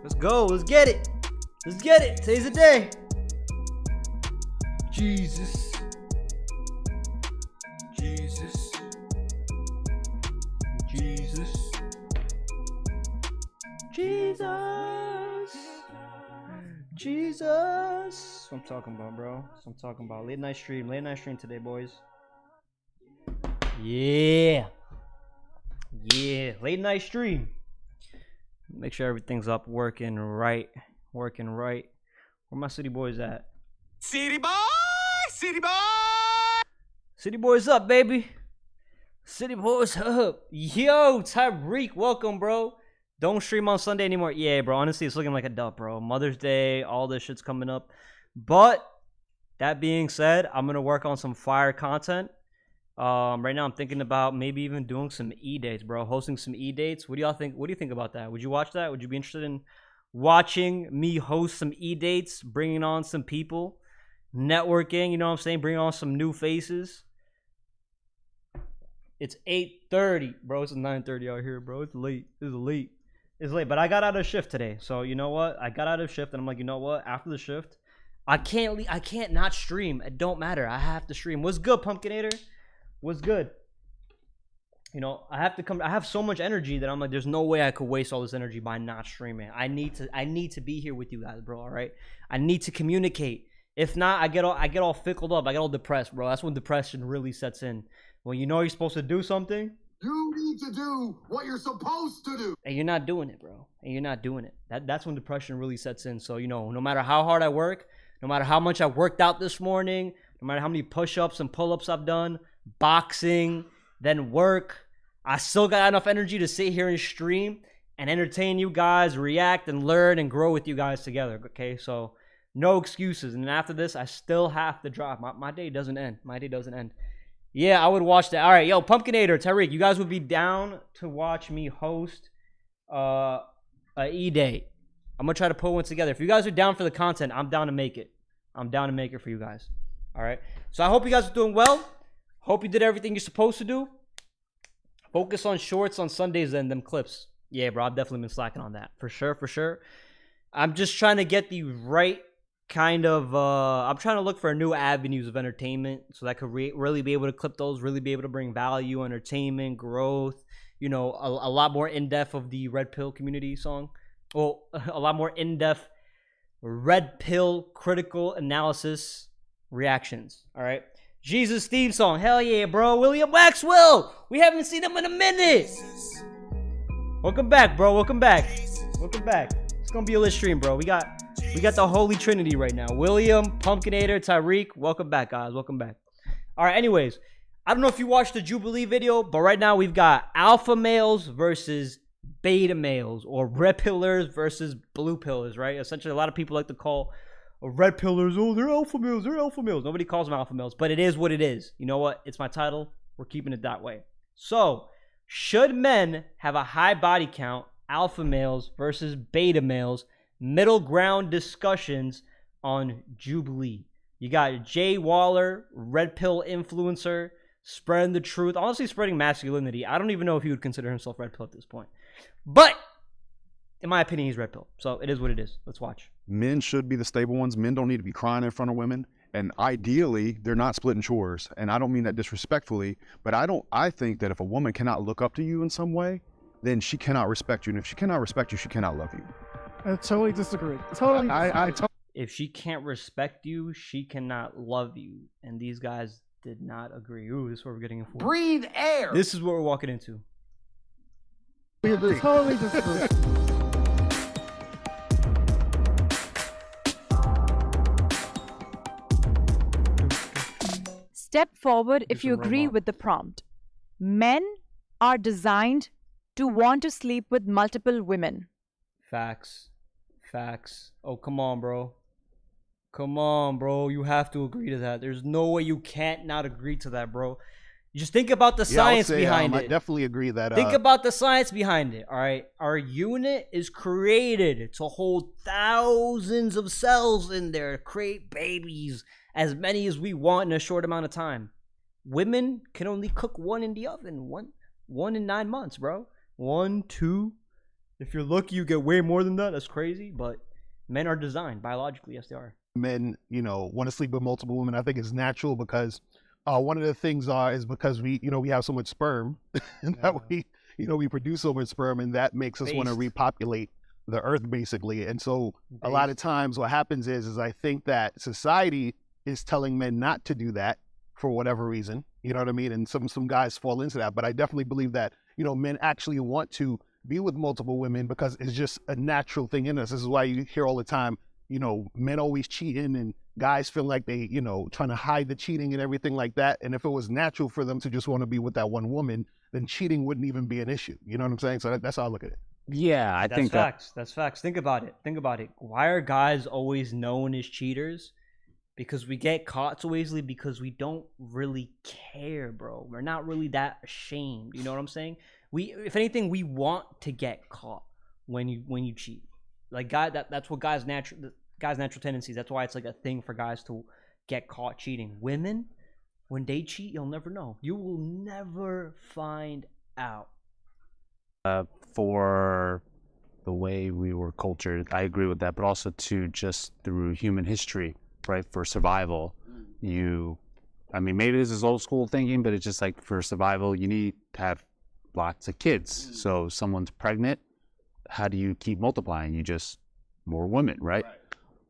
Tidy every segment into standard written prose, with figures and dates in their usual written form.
Let's go. Let's get it. Let's get it. Today's the day. Jesus. Jesus. Jesus. Jesus. Jesus. That's what I'm talking about, bro. That's what I'm talking about. Late night stream. Late night stream today, boys. Yeah. Yeah. Late night stream. Make sure everything's up, working right. Working right. Where my city boys at? City boy! City boy! City boys up, baby. City boys up. Yo, Tyreek, welcome, bro. Don't stream on Sunday anymore. Yeah, bro. Honestly, it's looking like a dub, bro. Mother's Day, all this shit's coming up. But that being said, I'm gonna work on some fire content. Right now I'm thinking about maybe even doing some e-dates, bro. Hosting some e-dates. What do y'all think? What do you think about that? Would you watch that? Would you be interested in watching me host some e-dates, bringing on some people, networking, you know what I'm saying? Bringing on some new faces. It's 8:30, bro. It's 9:30 out here, bro. It's late. It's late. It's late, but I got out of shift today. So, you know what? I got out of shift and I'm like, you know what? After the shift, I can't not stream. It don't matter. I have to stream. What's good, Pumpkinator? What's good? You know, I have to come. I have so much energy that I'm like, there's no way I could waste all this energy by not streaming. I need to be here with you guys, bro. All right. I need to communicate. If not, I get all fickled up. I get all depressed, bro. That's when depression really sets in. When you know you're supposed to do something, you need to do what you're supposed to do, and you're not doing it, bro. And you're not doing it. That's when depression really sets in. So, you know, no matter how hard I work, no matter how much I worked out this morning, no matter how many push-ups and pull-ups I've done, boxing, then work, I still got enough energy to sit here and stream and entertain you guys, react and learn and grow with you guys together. Okay, so no excuses. And after this, I still have to drop. My day doesn't end. My day doesn't end. Yeah, I would watch that. All right, yo, Pumpkinator, Tyreek, you guys would be down to watch me host a e-date. I'm gonna try to put one together. If you guys are down for the content, I'm down to make it. I'm down to make it for you guys. All right. So I hope you guys are doing well. Hope you did everything you're supposed to do. Focus on shorts on Sundays and them clips. Yeah, bro, I've definitely been slacking on that. For sure, for sure. I'm just trying to get the right kind of, I'm trying to look for new avenues of entertainment so that I could really be able to clip those, really be able to bring value, entertainment, growth, you know, a lot more in-depth of the Redpill community song. Well, a lot more in-depth Redpill critical analysis reactions, all right? Jesus theme song. Hell yeah, bro. William Waxwell. We haven't seen him in a minute. Welcome back, bro. Welcome back. Welcome back. It's going to be a lit stream, bro. We got the Holy Trinity right now. William, Pumpkinator, Tyreek. Welcome back, guys. Welcome back. All right, anyways. I don't know if you watched the Jubilee video, but right now we've got alpha males versus beta males, or red pillars versus blue pillars, right? Essentially, a lot of people like to call red pillars, oh, they're alpha males, they're alpha males. Nobody calls them alpha males, but it is what it is. You know what? It's my title. We're keeping it that way. So, should men have a high body count, alpha males versus beta males, middle ground discussions on Jubilee? You got Jay Waller, red pill influencer, spreading the truth, honestly spreading masculinity. I don't even know if he would consider himself red pill at this point. But, in my opinion, he's red pill. So, it is what it is. Let's watch. Men should be the stable ones. Men don't need to be crying in front of women. And ideally, they're not splitting chores. And I don't mean that disrespectfully, but I think that if a woman cannot look up to you in some way, then she cannot respect you. And if she cannot respect you, she cannot love you. I totally disagree. If she can't respect you, she cannot love you. And these guys did not agree. Ooh, this is what we're getting in for. breathe air. This is what we're walking into. Totally disagree. Step forward if you agree with the prompt. Men are designed to want to sleep with multiple women. Facts. Facts. Oh, come on, bro. Come on, bro. You have to agree to that. There's no way you can't not agree to that, bro. You just think about the science behind it. I definitely agree that. Think about the science behind it, all right? Our unit is created to hold thousands of cells in there, to create babies, as many as we want in a short amount of time. Women can only cook one in the oven, one in 9 months, bro. 1, 2, If you're lucky, you get way more than that. That's crazy. But men are designed biologically. Yes, they are. Men, want to sleep with multiple women. I think it's natural because one of the things is because we have so much sperm and that we produce so much sperm, and that makes us want to repopulate the earth basically. And so a lot of times what happens is I think that society is telling men not to do that for whatever reason, you know what I mean? And some guys fall into that, but I definitely believe that, men actually want to be with multiple women because it's just a natural thing in us. This is why you hear all the time, men always cheating and guys feel like they, trying to hide the cheating and everything like that. And if it was natural for them to just want to be with that one woman, then cheating wouldn't even be an issue. You know what I'm saying? So that's how I look at it. Yeah, I think facts. That's facts. Think about it. Why are guys always known as cheaters? Because we get caught so easily because we don't really care, bro. We're not really that ashamed. You know what I'm saying? If anything, we want to get caught when you cheat. Like that's what guys' natural tendencies. That's why it's like a thing for guys to get caught cheating. Women, when they cheat, you'll never know. You will never find out. For the way we were cultured, I agree with that, but also too just through human history, right? For survival, maybe this is old school thinking, but it's just like for survival, you need to have lots of kids. So someone's pregnant, how do you keep multiplying? You just more women, right?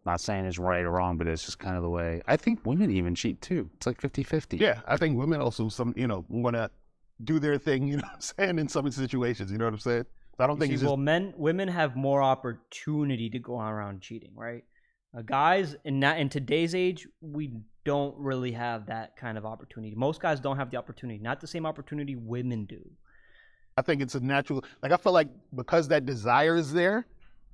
Not saying it's right or wrong, but it's just kind of the way. I think women even cheat too. It's like 50-50. Yeah, I think women also want to do their thing, you know what I'm saying, in some situations, you know what I'm saying? So I don't think women have more opportunity to go around cheating, right? Guys in today's age, we don't really have that kind of opportunity. Most guys don't have the opportunity, not the same opportunity women do. I think it's a natural, I feel like because that desire is there,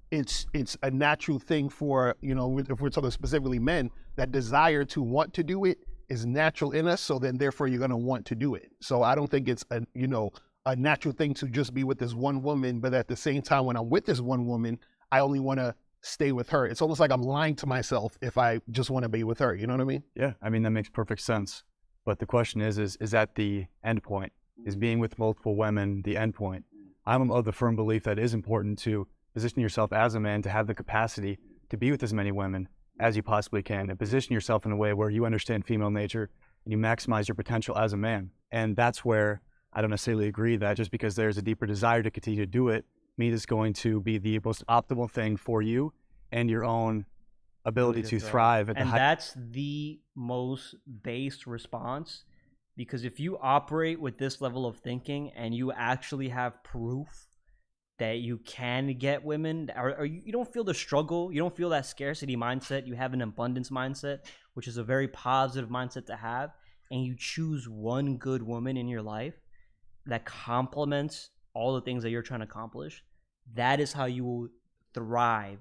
it's a natural thing for, if we're talking specifically men, that desire to want to do it is natural in us. So then therefore you're going to want to do it. So I don't think it's a natural thing to just be with this one woman, but at the same time, when I'm with this one woman, I only want to stay with her. It's almost like I'm lying to myself if I just want to be with her. You know what I mean? Yeah, that makes perfect sense. But the question is that the end point? Is being with multiple women the end point? I'm of the firm belief that it is important to position yourself as a man to have the capacity to be with as many women as you possibly can, and position yourself in a way where you understand female nature and you maximize your potential as a man. And that's where I don't necessarily agree that just because there's a deeper desire to continue to do it means it's going to be the most optimal thing for you and your own ability to thrive. That's the most based response, because if you operate with this level of thinking and you actually have proof that you can get women, or you don't feel the struggle, you don't feel that scarcity mindset, you have an abundance mindset, which is a very positive mindset to have, and you choose one good woman in your life that complements all the things that you're trying to accomplish, that is how you will thrive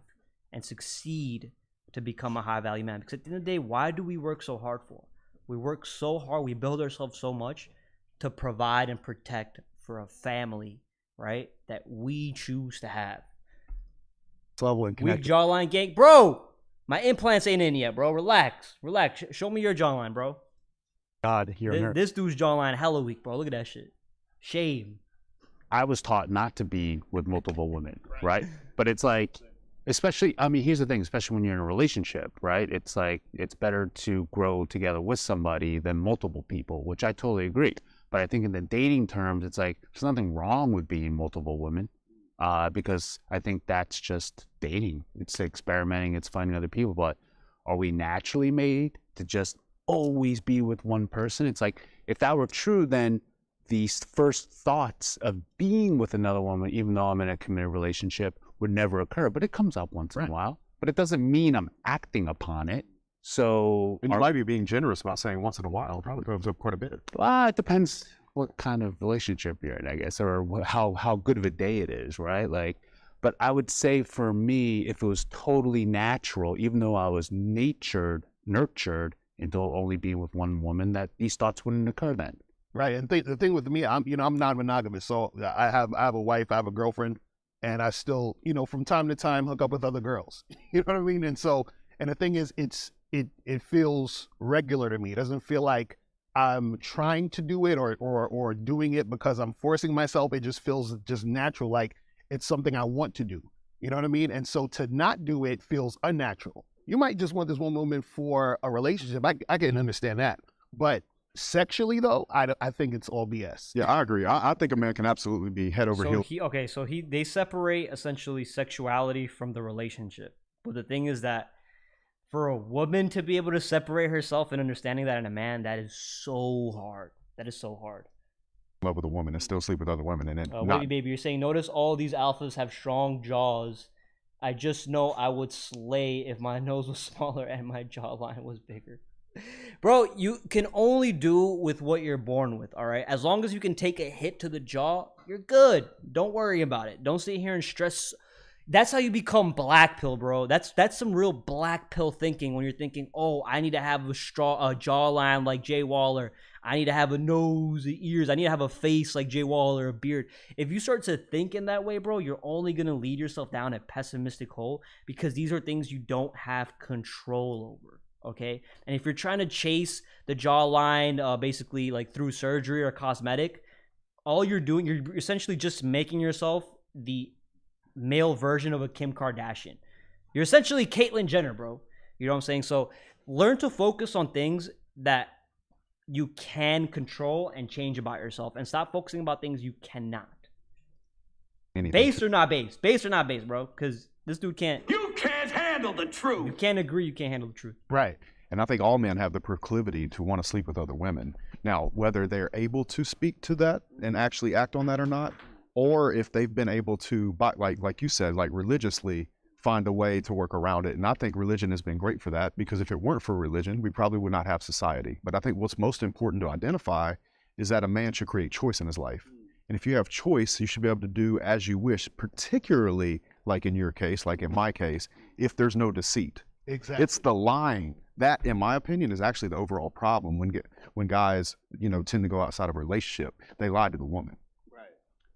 and succeed to become a high value man. Because at the end of the day, why do we work so hard for? We work so hard, we build ourselves so much to provide and protect for a family, right? That we choose to have. Level and Weak jawline gang. Bro, my implants ain't in yet, bro. Relax. Show me your jawline, bro. God, here and there. This dude's jawline hella weak, bro. Look at that shit. Shame. I was taught not to be with multiple women, right? But it's like, especially, here's the thing, especially when you're in a relationship, right? It's like, it's better to grow together with somebody than multiple people, which I totally agree. But I think in the dating terms, it's like, there's nothing wrong with being multiple women, because I think that's just dating. It's experimenting, it's finding other people. But are we naturally made to just always be with one person? It's like, if that were true, then these first thoughts of being with another woman, even though I'm in a committed relationship, would never occur. But it comes up once in a while. But it doesn't mean I'm acting upon it. So and you might be being generous about saying once in a while. Probably comes up quite a bit. It depends what kind of relationship you're in, I guess, or how good of a day it is, right? But I would say for me, if it was totally natural, even though I was nurtured into only being with one woman, that these thoughts wouldn't occur then. Right. And the thing with me, I'm non-monogamous. So I have a wife, I have a girlfriend, and I still, from time to time hook up with other girls. You know what I mean? And the thing is, it feels regular to me. It doesn't feel like I'm trying to do it or doing it because I'm forcing myself. It just feels just natural. Like It's something I want to do. You know what I mean? And so to not do it feels unnatural. You might just want this one woman for a relationship. I can understand that. But sexually, though, I think it's all BS. Yeah, I agree. I think a man can absolutely be head over heels. They separate essentially sexuality from the relationship. But the thing is that for a woman to be able to separate herself and understanding that in a man, that is so hard. That is so hard. Love with a woman and still sleep with other women, and then wait, baby, you're saying notice all these alphas have strong jaws. I just know I would slay if my nose was smaller and my jawline was bigger. Bro, you can only do with what you're born with, all right? As long as you can take a hit to the jaw, you're good. Don't worry about it. Don't sit here and stress. That's how you become black pill, bro. That's some real black pill thinking when you're thinking, oh, I need to have a jawline like Jay Waller. I need to have a nose, ears. I need to have a face like Jay Waller, a beard. If you start to think in that way, bro, you're only going to lead yourself down a pessimistic hole because these are things you don't have control over, okay? And if you're trying to chase the jawline basically like through surgery or cosmetic, all you're doing, you're essentially just making yourself the male version of a Kim Kardashian. You're essentially Caitlyn Jenner, bro. You know what I'm saying? So learn to focus on things that you can control and change about yourself, and stop focusing about things you cannot. Base or not base? Base or not base, bro? Because this dude can't. You can't handle the truth. You can't agree. You can't handle the truth. Right. And I think all men have the proclivity to want to sleep with other women. Now, whether they're able to speak to that and actually act on that or not, or if they've been able to, like you said, like religiously find a way to work around it. And I think religion has been great for that, because if it weren't for religion, we probably would not have society. But I think what's most important to identify is that a man should create choice in his life. And if you have choice, you should be able to do as you wish, particularly like in your case, like in my case, if there's no deceit. Exactly. It's the lying. That, in my opinion, is actually the overall problem when guys, tend to go outside of a relationship. They lie to the woman.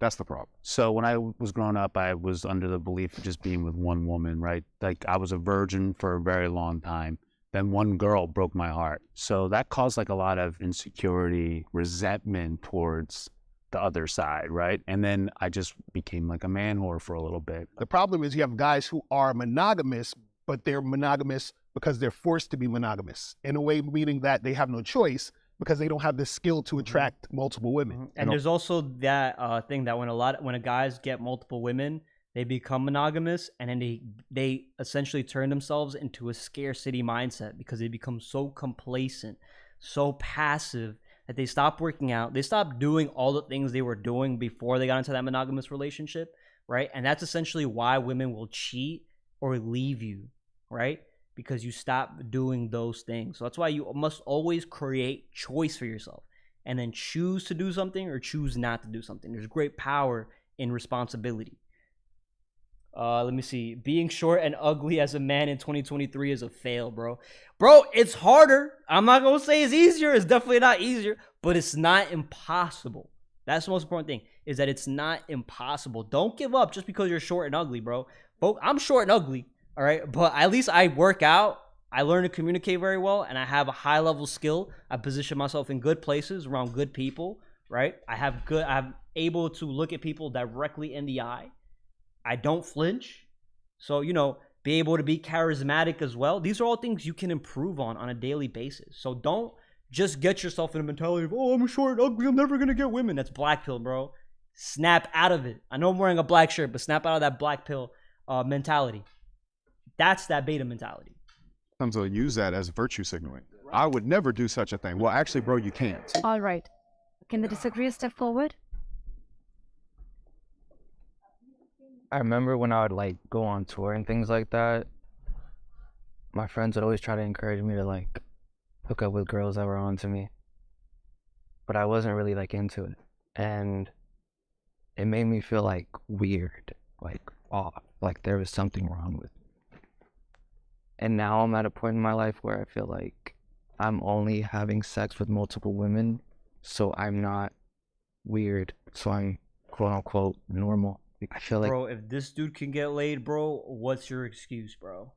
That's the problem. So when I was growing up, I was under the belief of just being with one woman, right? Like I was a virgin for a very long time. Then one girl broke my heart. So that caused like a lot of insecurity, resentment towards the other side, right? And then I just became like a man whore for a little bit. The problem is you have guys who are monogamous, but they're monogamous because they're forced to be monogamous. In a way, meaning that they have no choice, because they don't have the skill to attract multiple women. And there's also that thing that when guys get multiple women, they become monogamous, and then they essentially turn themselves into a scarcity mindset because they become so complacent, so passive that they stop working out. They stop doing all the things they were doing before they got into that monogamous relationship, right? And that's essentially why women will cheat or leave you, right? Because you stop doing those things. So that's why you must always create choice for yourself and then choose to do something or choose not to do something. There's great power in responsibility. Let me see. Being short and ugly as a man in 2023 is a fail, bro. Bro, it's harder. I'm not going to say it's easier. It's definitely not easier, but it's not impossible. That's the most important thing, is that it's not impossible. Don't give up just because you're short and ugly, bro. I'm short and ugly. All right, but at least I work out, I learn to communicate very well, and I have a high level skill. I position myself in good places around good people, right? I'm able to look at people directly in the eye. I don't flinch. So, be able to be charismatic as well. These are all things you can improve on a daily basis. So don't just get yourself in a mentality of, oh, I'm short and ugly, I'm never going to get women. That's black pill, bro. Snap out of it. I know I'm wearing a black shirt, but snap out of that black pill mentality. That's that beta mentality. Sometimes they'll use that as virtue signaling. I would never do such a thing. Well, actually, bro, you can't. All right. Can the disagreeer step forward? I remember when I would go on tour and things like that, my friends would always try to encourage me to hook up with girls that were on to me. But I wasn't really into it. And it made me feel weird, off, there was something wrong with me. And now I'm at a point in my life where I feel like I'm only having sex with multiple women, so I'm not weird, so I'm quote unquote normal. I feel like, bro, if this dude can get laid, bro, what's your excuse, bro?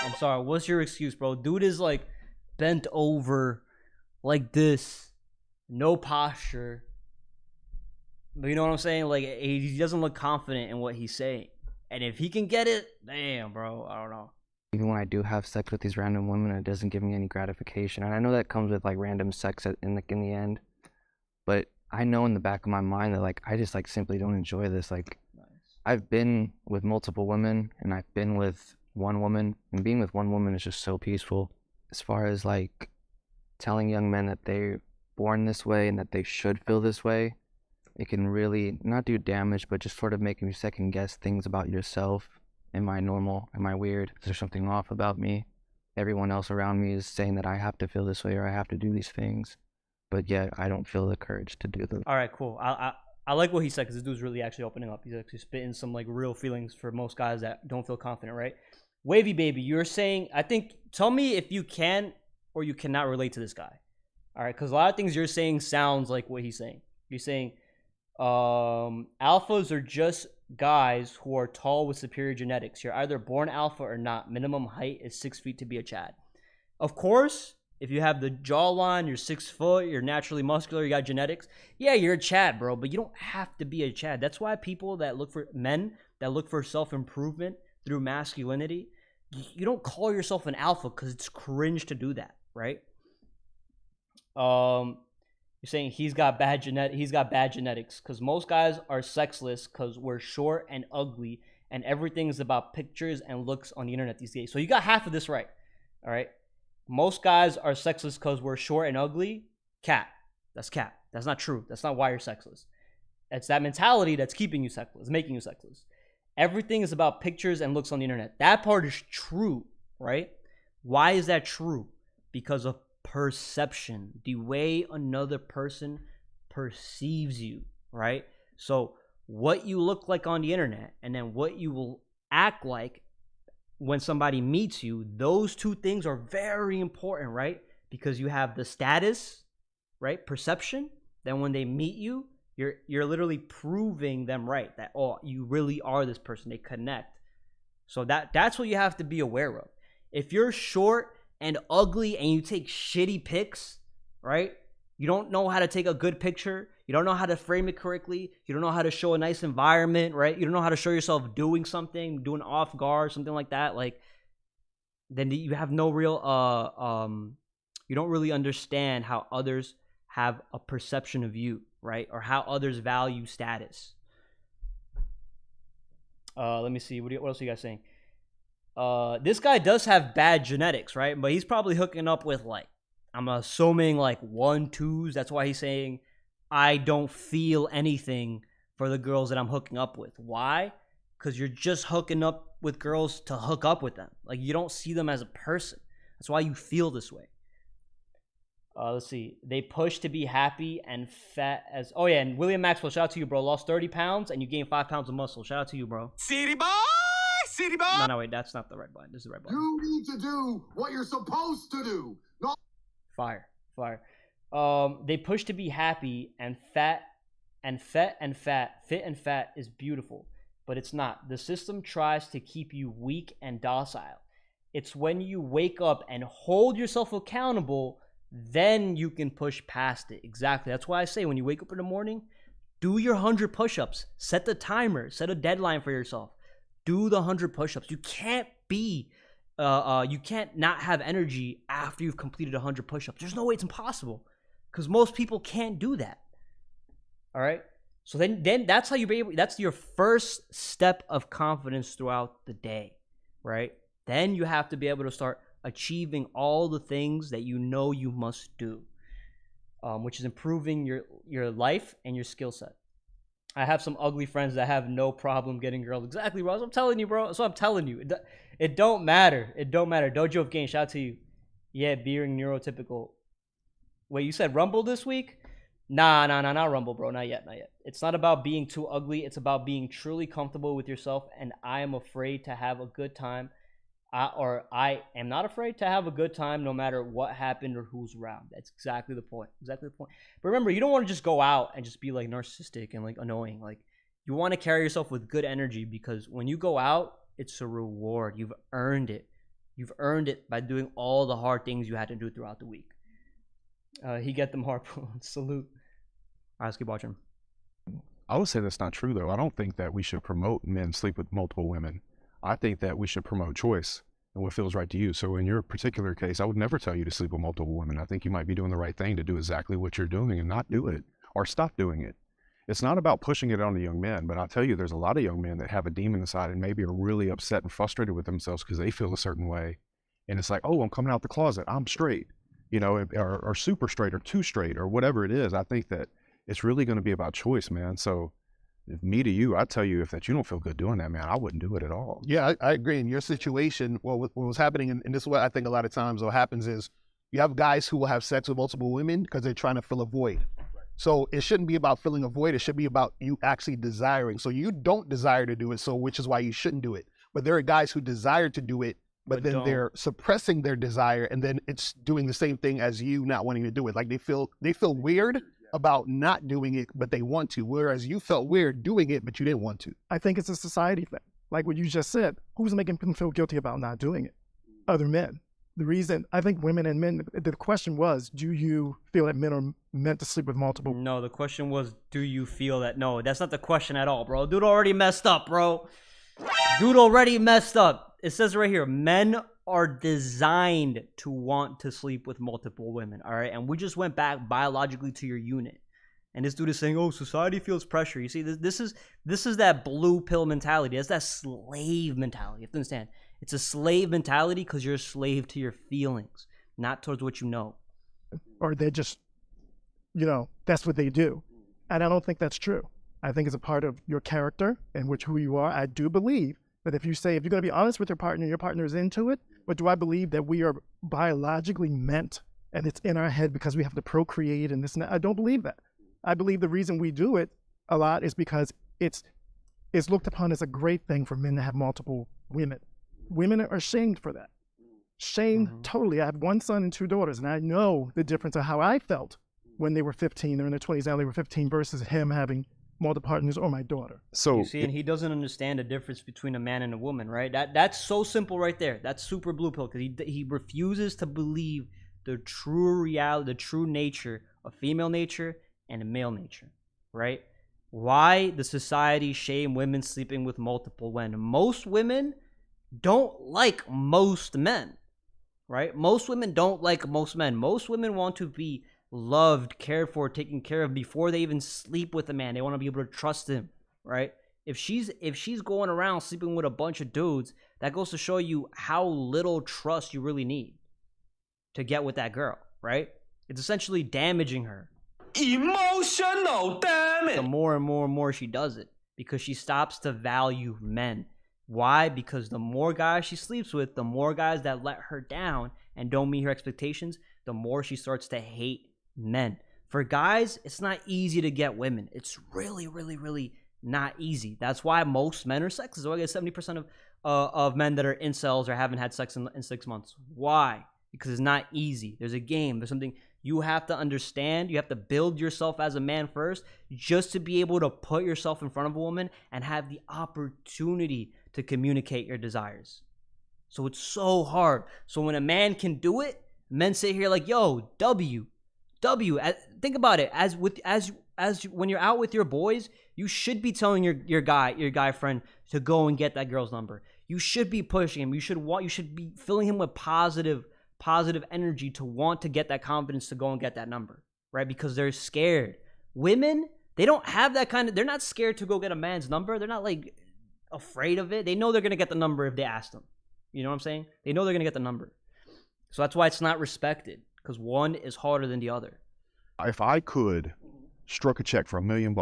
I'm sorry, what's your excuse, bro? Dude is bent over like this, no posture, But you know what I'm saying? Like he doesn't look confident in what he's saying. And if he can get it, damn, bro, I don't know. Even when I do have sex with these random women, it doesn't give me any gratification. And I know that comes with like random sex in the end. But I know in the back of my mind that like I just like simply don't enjoy this. Like I've been with multiple women and I've been with one woman, and being with one woman is just so peaceful. As far as like telling young men that they're born this way and that they should feel this way, it can really not do damage, but just sort of make you second guess things about yourself. Am I normal? Am I weird? Is there something off about me? Everyone else around me is saying that I have to feel this way or I have to do these things, but yet I don't feel the courage to do them. All right, cool. I like what he said because this dude's really actually opening up. He's actually spitting some like real feelings for most guys that don't feel confident, right? Wavy baby, you're saying, I think, tell me if you can or you cannot relate to this guy. All right, because a lot of things you're saying sounds like what he's saying. You're saying alphas are just guys who are tall with superior genetics. You're either born alpha or not. Minimum height is 6 feet to be a Chad. Of course, if you have the jawline, you're 6 foot, you're naturally muscular, you got genetics, yeah, you're a Chad, bro, but you don't have to be a Chad. That's why people that look for men that look for self-improvement through masculinity, you don't call yourself an alpha because it's cringe to do that, right? You're saying he's got bad genetics because most guys are sexless because we're short and ugly and everything's about pictures and looks on the internet these days. So you got half of this right. All right. Most guys are sexless because we're short and ugly. Cap. That's cap. That's not true. That's not why you're sexless. It's that mentality that's keeping you sexless, making you sexless. Everything is about pictures and looks on the internet. That part is true, right? Why is that true? Because of perception, the way another person perceives you, right? So what you look like on the internet and then what you will act like when somebody meets you, those two things are very important, right? Because you have the status, right? Perception. Then when they meet you, you're literally proving them right, that oh, you really are this person. They connect. So that's what you have to be aware of. If you're short and ugly and you take shitty pics, right? You don't know how to take a good picture. You don't know how to frame it correctly. You don't know how to show a nice environment, right? You don't know how to show yourself doing something, doing off guard, something like that. Like, then you have no real, you don't really understand how others have a perception of you, right? Or how others value status. Let me see. What else are you guys saying? This guy does have bad genetics, right? But he's probably hooking up with like, I'm assuming like 1-2s. That's why he's saying, I don't feel anything for the girls that I'm hooking up with. Why? Because you're just hooking up with girls to hook up with them. Like you don't see them as a person. That's why you feel this way. Let's see. They push to be happy and fat as... Oh yeah, and William Maxwell, shout out to you, bro. Lost 30 pounds and you gained 5 pounds of muscle. Shout out to you, bro. City boy! City boy! No, wait. That's not the right button. This is the right button. You need to do what you're supposed to do. No. Fire. They push to be happy and fat and fit and fat is beautiful, but it's not. The system tries to keep you weak and docile. It's when you wake up and hold yourself accountable, then you can push past it. Exactly. That's why I say when you wake up in the morning, do your 100 push-ups. Set the timer. Set a deadline for yourself. Do the 100 push-ups. You can't not have energy after you've completed 100 push-ups. There's no way, it's impossible. Because most people can't do that. All right? So then that's how you be able, that's your first step of confidence throughout the day, right? Then you have to be able to start achieving all the things that you know you must do, which is improving your life and your skill set. I have some ugly friends that have no problem getting girls. Exactly, bro. I'm telling you, bro. That's what I'm telling you. It don't matter. It don't matter. Dojo of Game, shout out to you. Yeah, being neurotypical. Wait, you said Rumble this week? Nah, not Rumble, bro. Not yet. It's not about being too ugly. It's about being truly comfortable with yourself, and I am afraid to have a good time. I am not afraid to have a good time no matter what happened or who's around. That's exactly the point. But remember, you don't want to just go out and just be like narcissistic and like annoying. Like you want to carry yourself with good energy, because when you go out, it's a reward. You've earned it. You've earned it by doing all the hard things you had to do throughout the week. He get them harpoons. Salute. All right, let's keep watching. I would say that's not true, though. I don't think that we should promote men sleep with multiple women. I think that we should promote choice and what feels right to you. So in your particular case, I would never tell you to sleep with multiple women. I think you might be doing the right thing to do exactly what you're doing and not do it or stop doing it. It's not about pushing it on the young men, but I'll tell you, there's a lot of young men that have a demon inside and maybe are really upset and frustrated with themselves because they feel a certain way. And it's like, oh, I'm coming out the closet. I'm straight, you know, or super straight or too straight or whatever it is. I think that it's really going to be about choice, man. So if me to you, I tell you, if that you don't feel good doing that, man, I wouldn't do it at all. Yeah, I agree. In your situation, well, what was happening, and this is what I think a lot of times what happens is you have guys who will have sex with multiple women because they're trying to fill a void. So it shouldn't be about filling a void. It should be about you actually desiring. So you don't desire to do it, so which is why you shouldn't do it. But there are guys who desire to do it, but then they're suppressing their desire, and then it's doing the same thing as you not wanting to do it. Like they feel weird about not doing it, but they want to, whereas you felt weird doing it, but you didn't want to. I think it's a society thing. Like what you just said, who's making them feel guilty about not doing it? Other men. The reason, I think women and men, the question was, do you feel that men are meant to sleep with multiple? No, the question was, do you feel that? No, that's not the question at all, bro. Dude already messed up, bro. Dude already messed up. It says right here, men are designed to want to sleep with multiple women, all right? And we just went back biologically to your unit. And this dude is saying, oh, society feels pressure. You see, this is that blue pill mentality. That's that slave mentality. You have to understand. It's a slave mentality because you're a slave to your feelings, not towards what you know. Or they're just, you know, that's what they do. And I don't think that's true. I think it's a part of your character and who you are. I do believe that if you're going to be honest with your partner is into it, but do I believe that we are biologically meant and it's in our head because we have to procreate and this and that? I don't believe that. I believe the reason we do it a lot is because it's looked upon as a great thing for men to have multiple women. Women are shamed for that. Shamed totally. I have one son and 2 daughters, and I know the difference of how I felt when they were 15. They're in their 20s now. They were 15 versus him having multiple partners or my daughter. So you see, and he doesn't understand the difference between a man and a woman, right? That's so simple right there. That's super blue pill because he refuses to believe the true reality, the true nature of female nature and a male nature, right? Why the society shame women sleeping with multiple men? Most women don't like most men, right? Most women don't like most men. Most women want to be loved, cared for, taken care of before they even sleep with a man. They want to be able to trust him, right? If she's going around sleeping with a bunch of dudes, that goes to show you how little trust you really need to get with that girl, right? It's essentially damaging her. Emotional damage. The more and more and more she does it, because she stops to value men. Why? Because the more guys she sleeps with, the more guys that let her down and don't meet her expectations, the more she starts to hate men. For guys, it's not easy to get women. It's really, really, really not easy. That's why most men are sexist. So I guess 70% of men that are incels or haven't had sex in 6 months. Why? Because it's not easy. There's a game. There's something you have to understand. You have to build yourself as a man first just to be able to put yourself in front of a woman and have the opportunity to communicate your desires. So it's so hard. So when a man can do it, men sit here like, yo, W. Think about it. As when you're out with your boys, you should be telling your guy friend to go and get that girl's number. You should be pushing him. You should be filling him with positive energy to want to get that confidence to go and get that number, right? Because they're scared. Women, they don't have that they're not scared to go get a man's number. They're not like afraid of it. They know they're going to get the number if they ask them. You know what I'm saying? They know they're going to get the number. So that's why it's not respected, because one is harder than the other. If I could struck a check for $1 million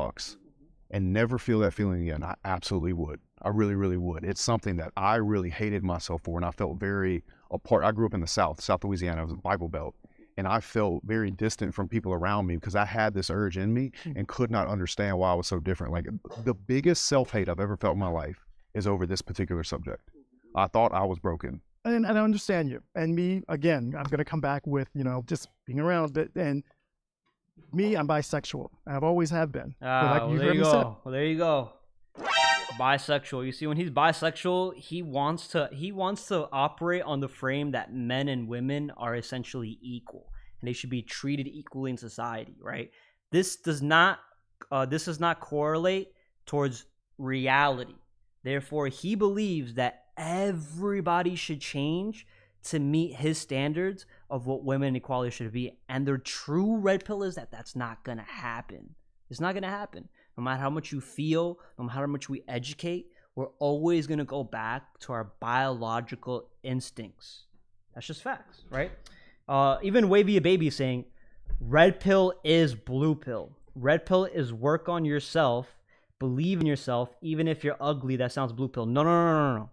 and never feel that feeling again, I absolutely would. I really, really would. It's something that I really hated myself for, and I felt very apart. I grew up in the South Louisiana. I was a Bible Belt, and I felt very distant from people around me because I had this urge in me and could not understand why I was so different. Like, the biggest self-hate I've ever felt in my life is over this particular subject. I thought I was broken. And I understand you. And me, again, I'm going to come back with, just being around it. And me, I'm bisexual. I've always have been. There you go. Well, there you go. Bisexual. You see, when he's bisexual, he wants to operate on the frame that men and women are essentially equal and they should be treated equally in society, right? This does not correlate towards reality. Therefore, he believes that everybody should change to meet his standards of what women equality should be. And the true red pill is that that's not going to happen. It's not going to happen. No matter how much you feel, no matter how much we educate, we're always going to go back to our biological instincts. That's just facts, right? Even Wavy a Baby is saying, red pill is blue pill. Red pill is work on yourself, believe in yourself, even if you're ugly. That sounds blue pill. No.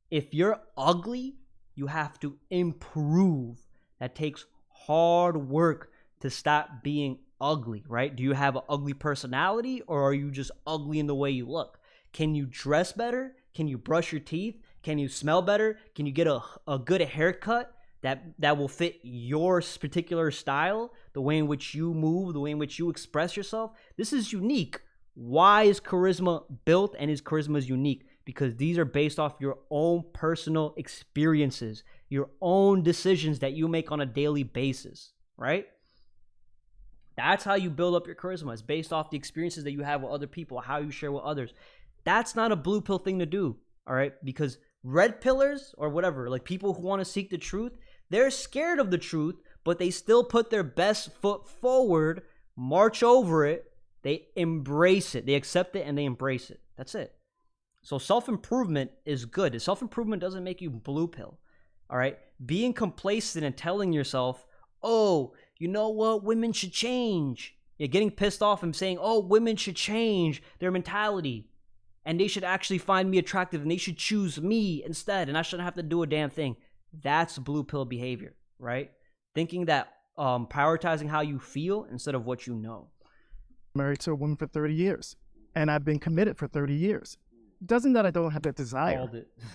If you're ugly, you have to improve. That takes hard work to stop being ugly, right? Do you have an ugly personality, or are you just ugly in the way you look? Can you dress better? Can you brush your teeth? Can you smell better? Can you get a good haircut that will fit your particular style, the way in which you move, the way in which you express yourself? This is unique. Why is charisma built and is charisma unique? Because these are based off your own personal experiences, your own decisions that you make on a daily basis, right? That's how you build up your charisma. It's based off the experiences that you have with other people, how you share with others. That's not a blue pill thing to do, all right? Because red pillars or whatever, like people who want to seek the truth, they're scared of the truth, but they still put their best foot forward, march over it, they embrace it, they accept it, and they embrace it. That's it. So self-improvement is good. Self-improvement doesn't make you blue pill, all right? Being complacent and telling yourself, oh, you know what, women should change. You're getting pissed off and saying, oh, women should change their mentality. And they should actually find me attractive and they should choose me instead. And I shouldn't have to do a damn thing. That's blue pill behavior, right? Thinking that prioritizing how you feel instead of what you know. Married to a woman for 30 years. And I've been committed for 30 years. Doesn't that I don't have that desire.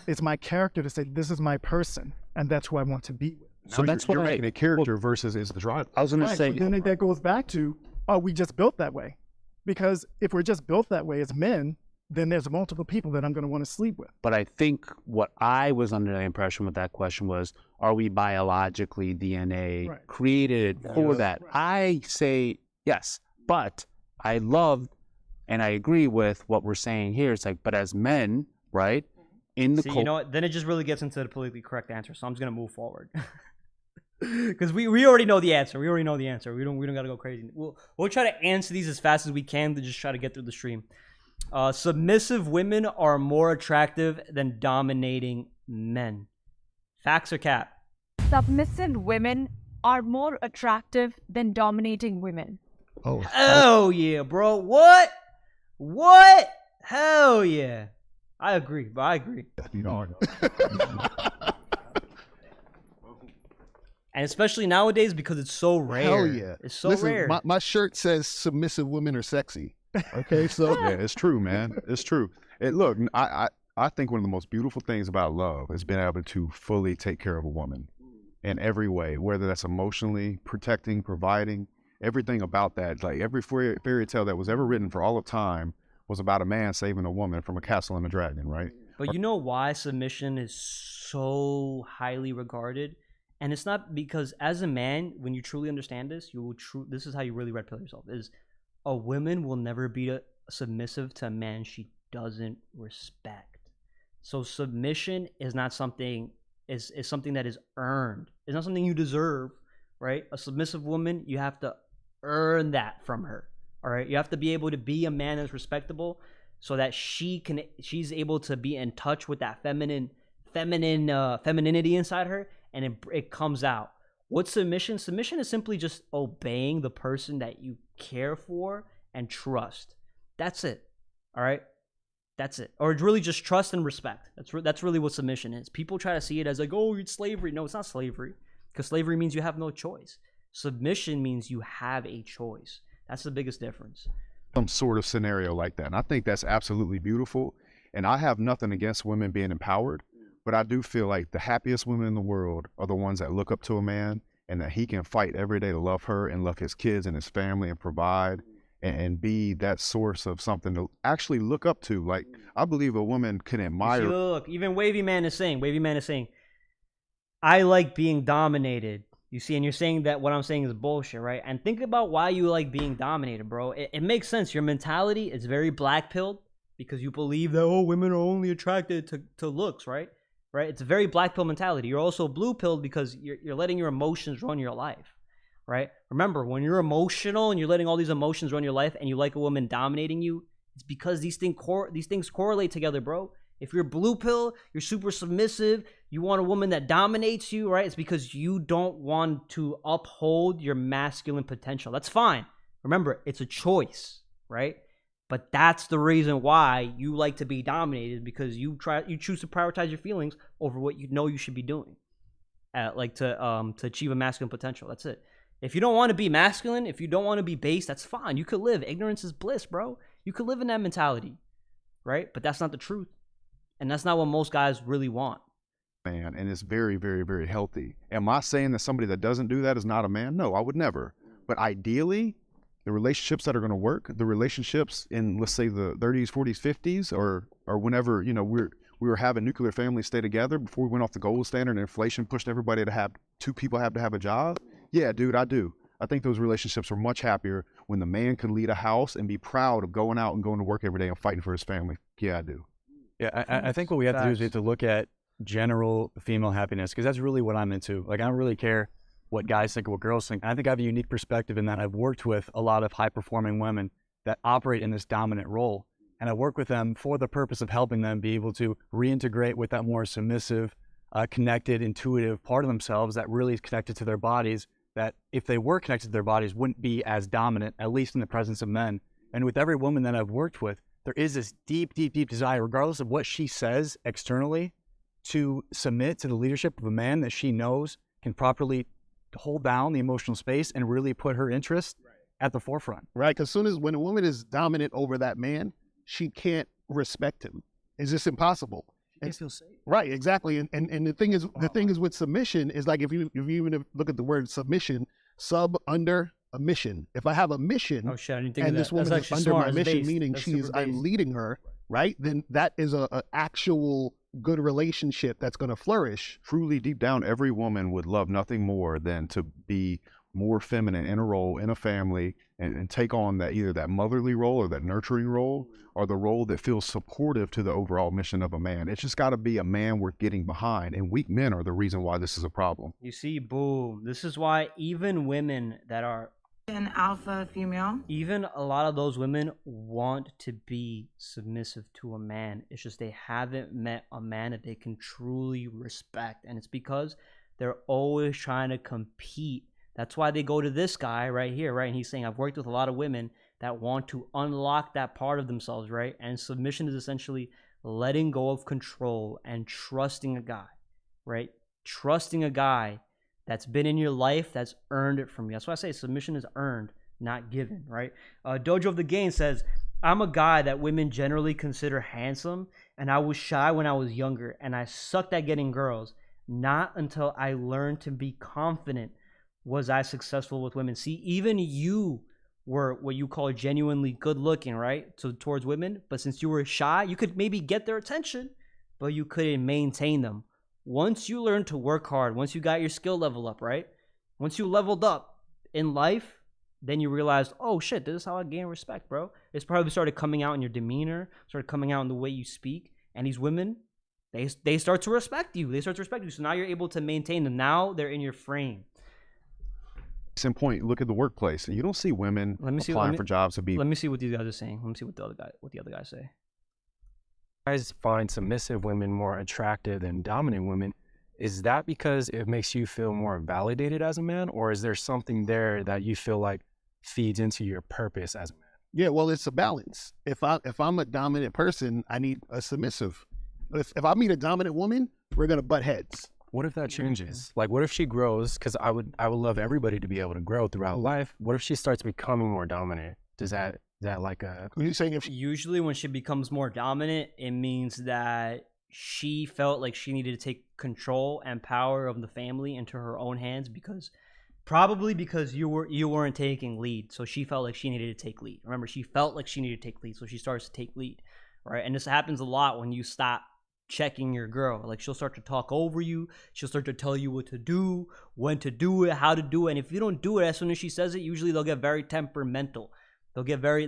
It's my character to say, this is my person. And that's who I want to be with. So that's what you're making a character versus is the driver. I was going to say. Then that goes back to, are we just built that way? Because if we're just built that way as men, then there's multiple people that I'm going to want to sleep with. But I think what I was under the impression with that question was, are we biologically DNA created for that? I say yes, but I love and I agree with what we're saying here. It's like, but as men, right, in the you know what? Then it just really gets into the politically correct answer. So I'm just going to move forward. Because we already know the answer. We don't got to go crazy. We'll try to answer these as fast as we can to just try to get through the stream. Submissive women are more attractive than dominating men. Facts or cap? Submissive women are more attractive than dominating women. Oh. Hell yeah, bro. What? Hell yeah. I agree. And especially nowadays because it's so rare. Hell yeah. It's so Listen, rare. My shirt says submissive women are sexy. Okay, so yeah, it's true, man. It's true. Look, I think one of the most beautiful things about love is being able to fully take care of a woman in every way, whether that's emotionally, protecting, providing, everything about that. Like every fairy tale that was ever written for all of time was about a man saving a woman from a castle and a dragon, right? But you know why submission is so highly regarded? And it's not because as a man, when you truly understand this, this is how you really red pill yourself, is a woman will never be submissive to a man she doesn't respect. So submission is not something, is something that is earned. It's not something you deserve, right? A submissive woman, you have to earn that from her, all right? You have to be able to be a man that's respectable so that she's able to be in touch with that femininity inside her, and it comes out. What's submission? Submission is simply just obeying the person that you care for and trust. That's it. All right? That's it. Or it's really just trust and respect. That's really what submission is. People try to see it as like, oh, it's slavery. No, it's not slavery. Because slavery means you have no choice. Submission means you have a choice. That's the biggest difference. Some sort of scenario like that. And I think that's absolutely beautiful. And I have nothing against women being empowered. But I do feel like the happiest women in the world are the ones that look up to a man and that he can fight every day to love her and love his kids and his family and provide and be that source of something to actually look up to. Like, I believe a woman can admire. Look, even Wavy Man is saying, I like being dominated. You see, and you're saying that what I'm saying is bullshit, right? And think about why you like being dominated, bro. It makes sense. Your mentality is very black pilled because you believe that, oh, women are only attracted to looks, right? Right? It's a very black pill mentality. You're also blue pilled because you're letting your emotions run your life, right? Remember, when you're emotional and you're letting all these emotions run your life and you like a woman dominating you, it's because these things correlate together, bro. If you're blue pill, you're super submissive, you want a woman that dominates you, right? It's because you don't want to uphold your masculine potential. That's fine. Remember, it's a choice, right? But that's the reason why you like to be dominated, because you choose to prioritize your feelings over what you know you should be doing, to achieve a masculine potential. That's it. If you don't want to be masculine, if you don't want to be base, that's fine. You could live. Ignorance is bliss, bro. You could live in that mentality, right? But that's not the truth. And that's not what most guys really want. Man, and it's very, very, very healthy. Am I saying that somebody that doesn't do that is not a man? No, I would never. But ideally, the relationships that are going to work, the relationships in, let's say, the 30s, 40s, 50s, or whenever, you know, we were having nuclear families stay together before we went off the gold standard and inflation pushed everybody to have two people have to have a job. Yeah, dude, I do. I think those relationships are much happier when the man can lead a house and be proud of going out and going to work every day and fighting for his family. Yeah, I do. Yeah, I think what we have to do is we have to look at general female happiness, because that's really what I'm into. Like, I don't really care what guys think or what girls think. And I think I have a unique perspective in that I've worked with a lot of high-performing women that operate in this dominant role. And I work with them for the purpose of helping them be able to reintegrate with that more submissive, connected, intuitive part of themselves that really is connected to their bodies, that if they were connected to their bodies wouldn't be as dominant, at least in the presence of men. And with every woman that I've worked with, there is this deep, deep, deep desire, regardless of what she says externally, to submit to the leadership of a man that she knows can properly hold down the emotional space and really put her interest at the forefront. Right, because when a woman is dominant over that man, she can't respect him. It's just impossible. She feels safe. Right, exactly. And the thing is, with submission is like, if you even look at the word submission, sub, under, a mission. If I have a mission, oh shit, I didn't think and of this that. woman That's is under smart. my That's mission, based. meaning That's I'm leading her, right? Then that is a actual good relationship that's going to flourish. Truly, deep down, every woman would love nothing more than to be more feminine in a role, in a family, and take on that, either that motherly role or that nurturing role, or the role that feels supportive to the overall mission of a man. It's just got to be a man worth getting behind, and weak men are the reason why this is a problem. You see, boom. This is why even women that are an alpha female, even a lot of those women want to be submissive to a man. It's just they haven't met a man that they can truly respect, and it's because they're always trying to compete. That's why they go to this guy right here, right? And he's saying, I've worked with a lot of women that want to unlock that part of themselves, right? And submission is essentially letting go of control and trusting a guy, right? Trusting a guy that's been in your life, that's earned it from you. That's why I say submission is earned, not given, right? Dojo of the Game says, I'm a guy that women generally consider handsome, and I was shy when I was younger, and I sucked at getting girls. Not until I learned to be confident was I successful with women. See, even you were what you call genuinely good looking, right? So towards women, but since you were shy, you could maybe get their attention, but you couldn't maintain them. Once you learn to work hard, once you got your skill level up, right? Once you leveled up in life, then you realized, oh shit, this is how I gain respect, bro. It's probably started coming out in your demeanor, started coming out in the way you speak. And these women, they start to respect you. They start to respect you. So now you're able to maintain them. Now they're in your frame. Case in point, look at the workplace. You don't see women applying for jobs to be. Let me see what these guys are saying. Let me see what the other guys say. Guys find submissive women more attractive than dominant women. Is that because it makes you feel more validated as a man, or is there something there that you feel like feeds into your purpose as a man? Yeah, well, it's a balance. If I'm a dominant person, I need a submissive. If I meet a dominant woman, we're gonna butt heads. What if that changes? Like, what if she grows? Because I would love everybody to be able to grow throughout life. What if she starts becoming more dominant? Does that like a? Are you saying if usually when she becomes more dominant, it means that she felt like she needed to take control and power of the family into her own hands, because you weren't taking lead, so she felt like she needed to take lead. Remember, she felt like she needed to take lead, so she starts to take lead, right? And this happens a lot when you stop checking your girl. Like, she'll start to talk over you. She'll start to tell you what to do, when to do it, how to do it. And if you don't do it as soon as she says it, usually they'll get very temperamental. They'll get very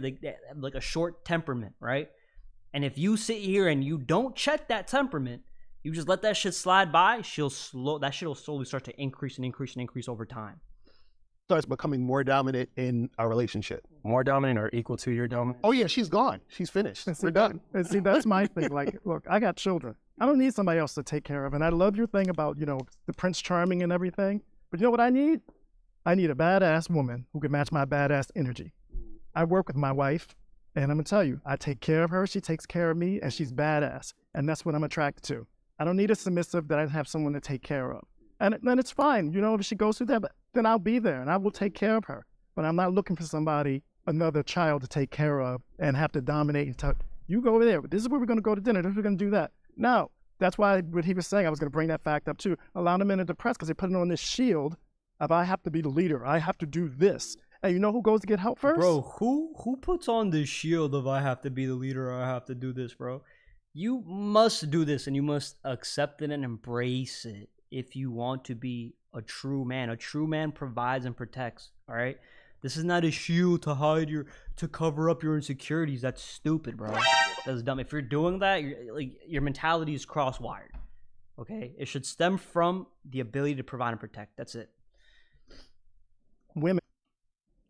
like a short temperament, right? And if you sit here and you don't check that temperament, you just let that shit slide by, that shit will slowly start to increase and increase and increase over time. Starts becoming more dominant in our relationship. More dominant or equal to your dominant? Oh yeah, she's gone. She's finished. We're done. And see, that's my thing. Like, look, I got children. I don't need somebody else to take care of. And I love your thing about, you know, the Prince Charming and everything. But you know what I need? I need a badass woman who can match my badass energy. I work with my wife, and I'm gonna tell you, I take care of her. She takes care of me, and she's badass. And that's what I'm attracted to. I don't need a submissive that I have someone to take care of. And then it's fine. You know, if she goes through that, then I'll be there and I will take care of her. But I'm not looking for somebody, another child to take care of and have to dominate and tell, you go over there. This is where we're going to go to dinner. This is where we're going to do that. No, that's why what he was saying, I was going to bring that fact up too. A lot of men are depressed because they're putting on this shield of I have to be the leader. I have to do this. And you know who goes to get help first? Bro, who puts on this shield of I have to be the leader or I have to do this, bro? You must do this and you must accept it and embrace it if you want to be a true man. A true man provides and protects, all right? This is not a shield to hide to cover up your insecurities. That's stupid, bro. That's dumb. If you're doing that, your mentality is cross-wired, okay? It should stem from the ability to provide and protect. That's it. Women.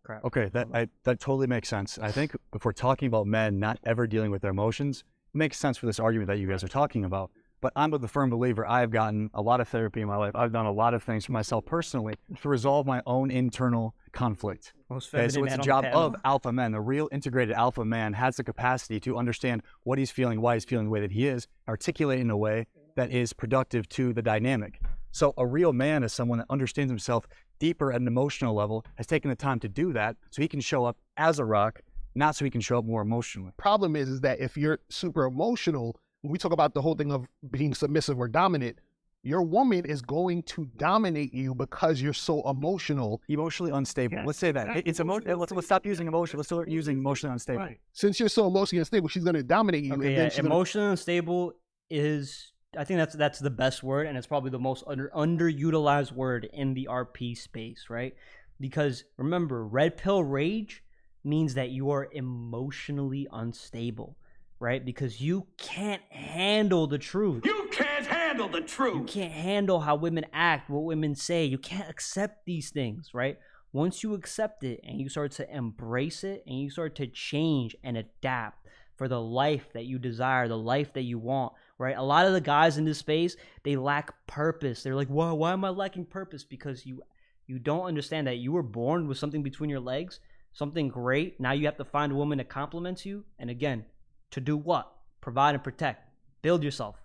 Crap. Okay, that totally makes sense. I think if we're talking about men not ever dealing with their emotions, it makes sense for this argument that you guys are talking about. But I'm a firm believer. I've gotten a lot of therapy in my life. I've done a lot of things for myself personally to resolve my own internal conflict. Okay, so it's the job of alpha men. The real integrated alpha man has the capacity to understand what he's feeling, why he's feeling the way that he is, articulate in a way that is productive to the dynamic. So a real man is someone that understands himself deeper at an emotional level, has taken the time to do that so he can show up as a rock, not so he can show up more emotionally. Problem is that if you're super emotional, when we talk about the whole thing of being submissive or dominant, your woman is going to dominate you because you're so emotional. Emotionally unstable. Yeah. Let's say that. It's let's stop using emotion. Let's start using emotionally unstable. Right. Since you're so emotionally unstable, she's going to dominate you. Okay, and emotionally unstable is, I think that's the best word, and it's probably the most underutilized word in the RP space, right? Because remember, red pill rage means that you are emotionally unstable. Right? Because you can't handle the truth. You can't handle the truth. You can't handle how women act, what women say. You can't accept these things, right? Once you accept it and you start to embrace it and you start to change and adapt for the life that you desire, the life that you want, right? A lot of the guys in this space, they lack purpose. They're like, why am I lacking purpose? Because you don't understand that you were born with something between your legs, something great. Now you have to find a woman that compliments you. And again, to do what? Provide and protect. Build yourself.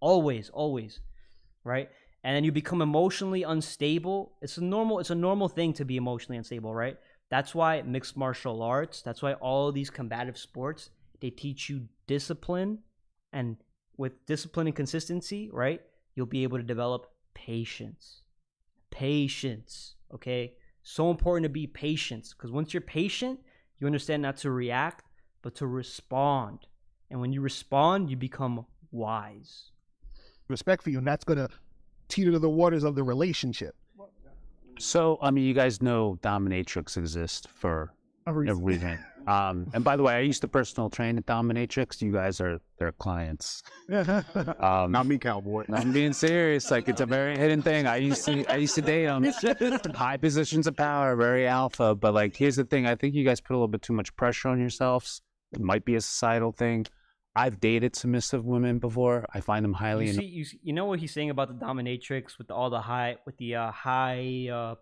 Always, always. Right? And then you become emotionally unstable. It's a normal thing to be emotionally unstable, right? That's why mixed martial arts, that's why all of these combative sports, they teach you discipline. And with discipline and consistency, right, you'll be able to develop patience. Patience, okay? So important to be patient, because once you're patient, you understand not to react, but to respond. And when you respond, you become wise. Respect for you, and that's going to teeter the waters of the relationship. So, I mean, you guys know dominatrix exists for a reason. And by the way, I used to personal train at dominatrix. You guys are their clients. Not me, cowboy. I'm being serious. Like, it's a very hidden thing. I used to date them. High positions of power, very alpha. But like, here's the thing. I think you guys put a little bit too much pressure on yourselves. It might be a societal thing. I've dated submissive women before. I find them highly. You know what he's saying about the dominatrix with all the high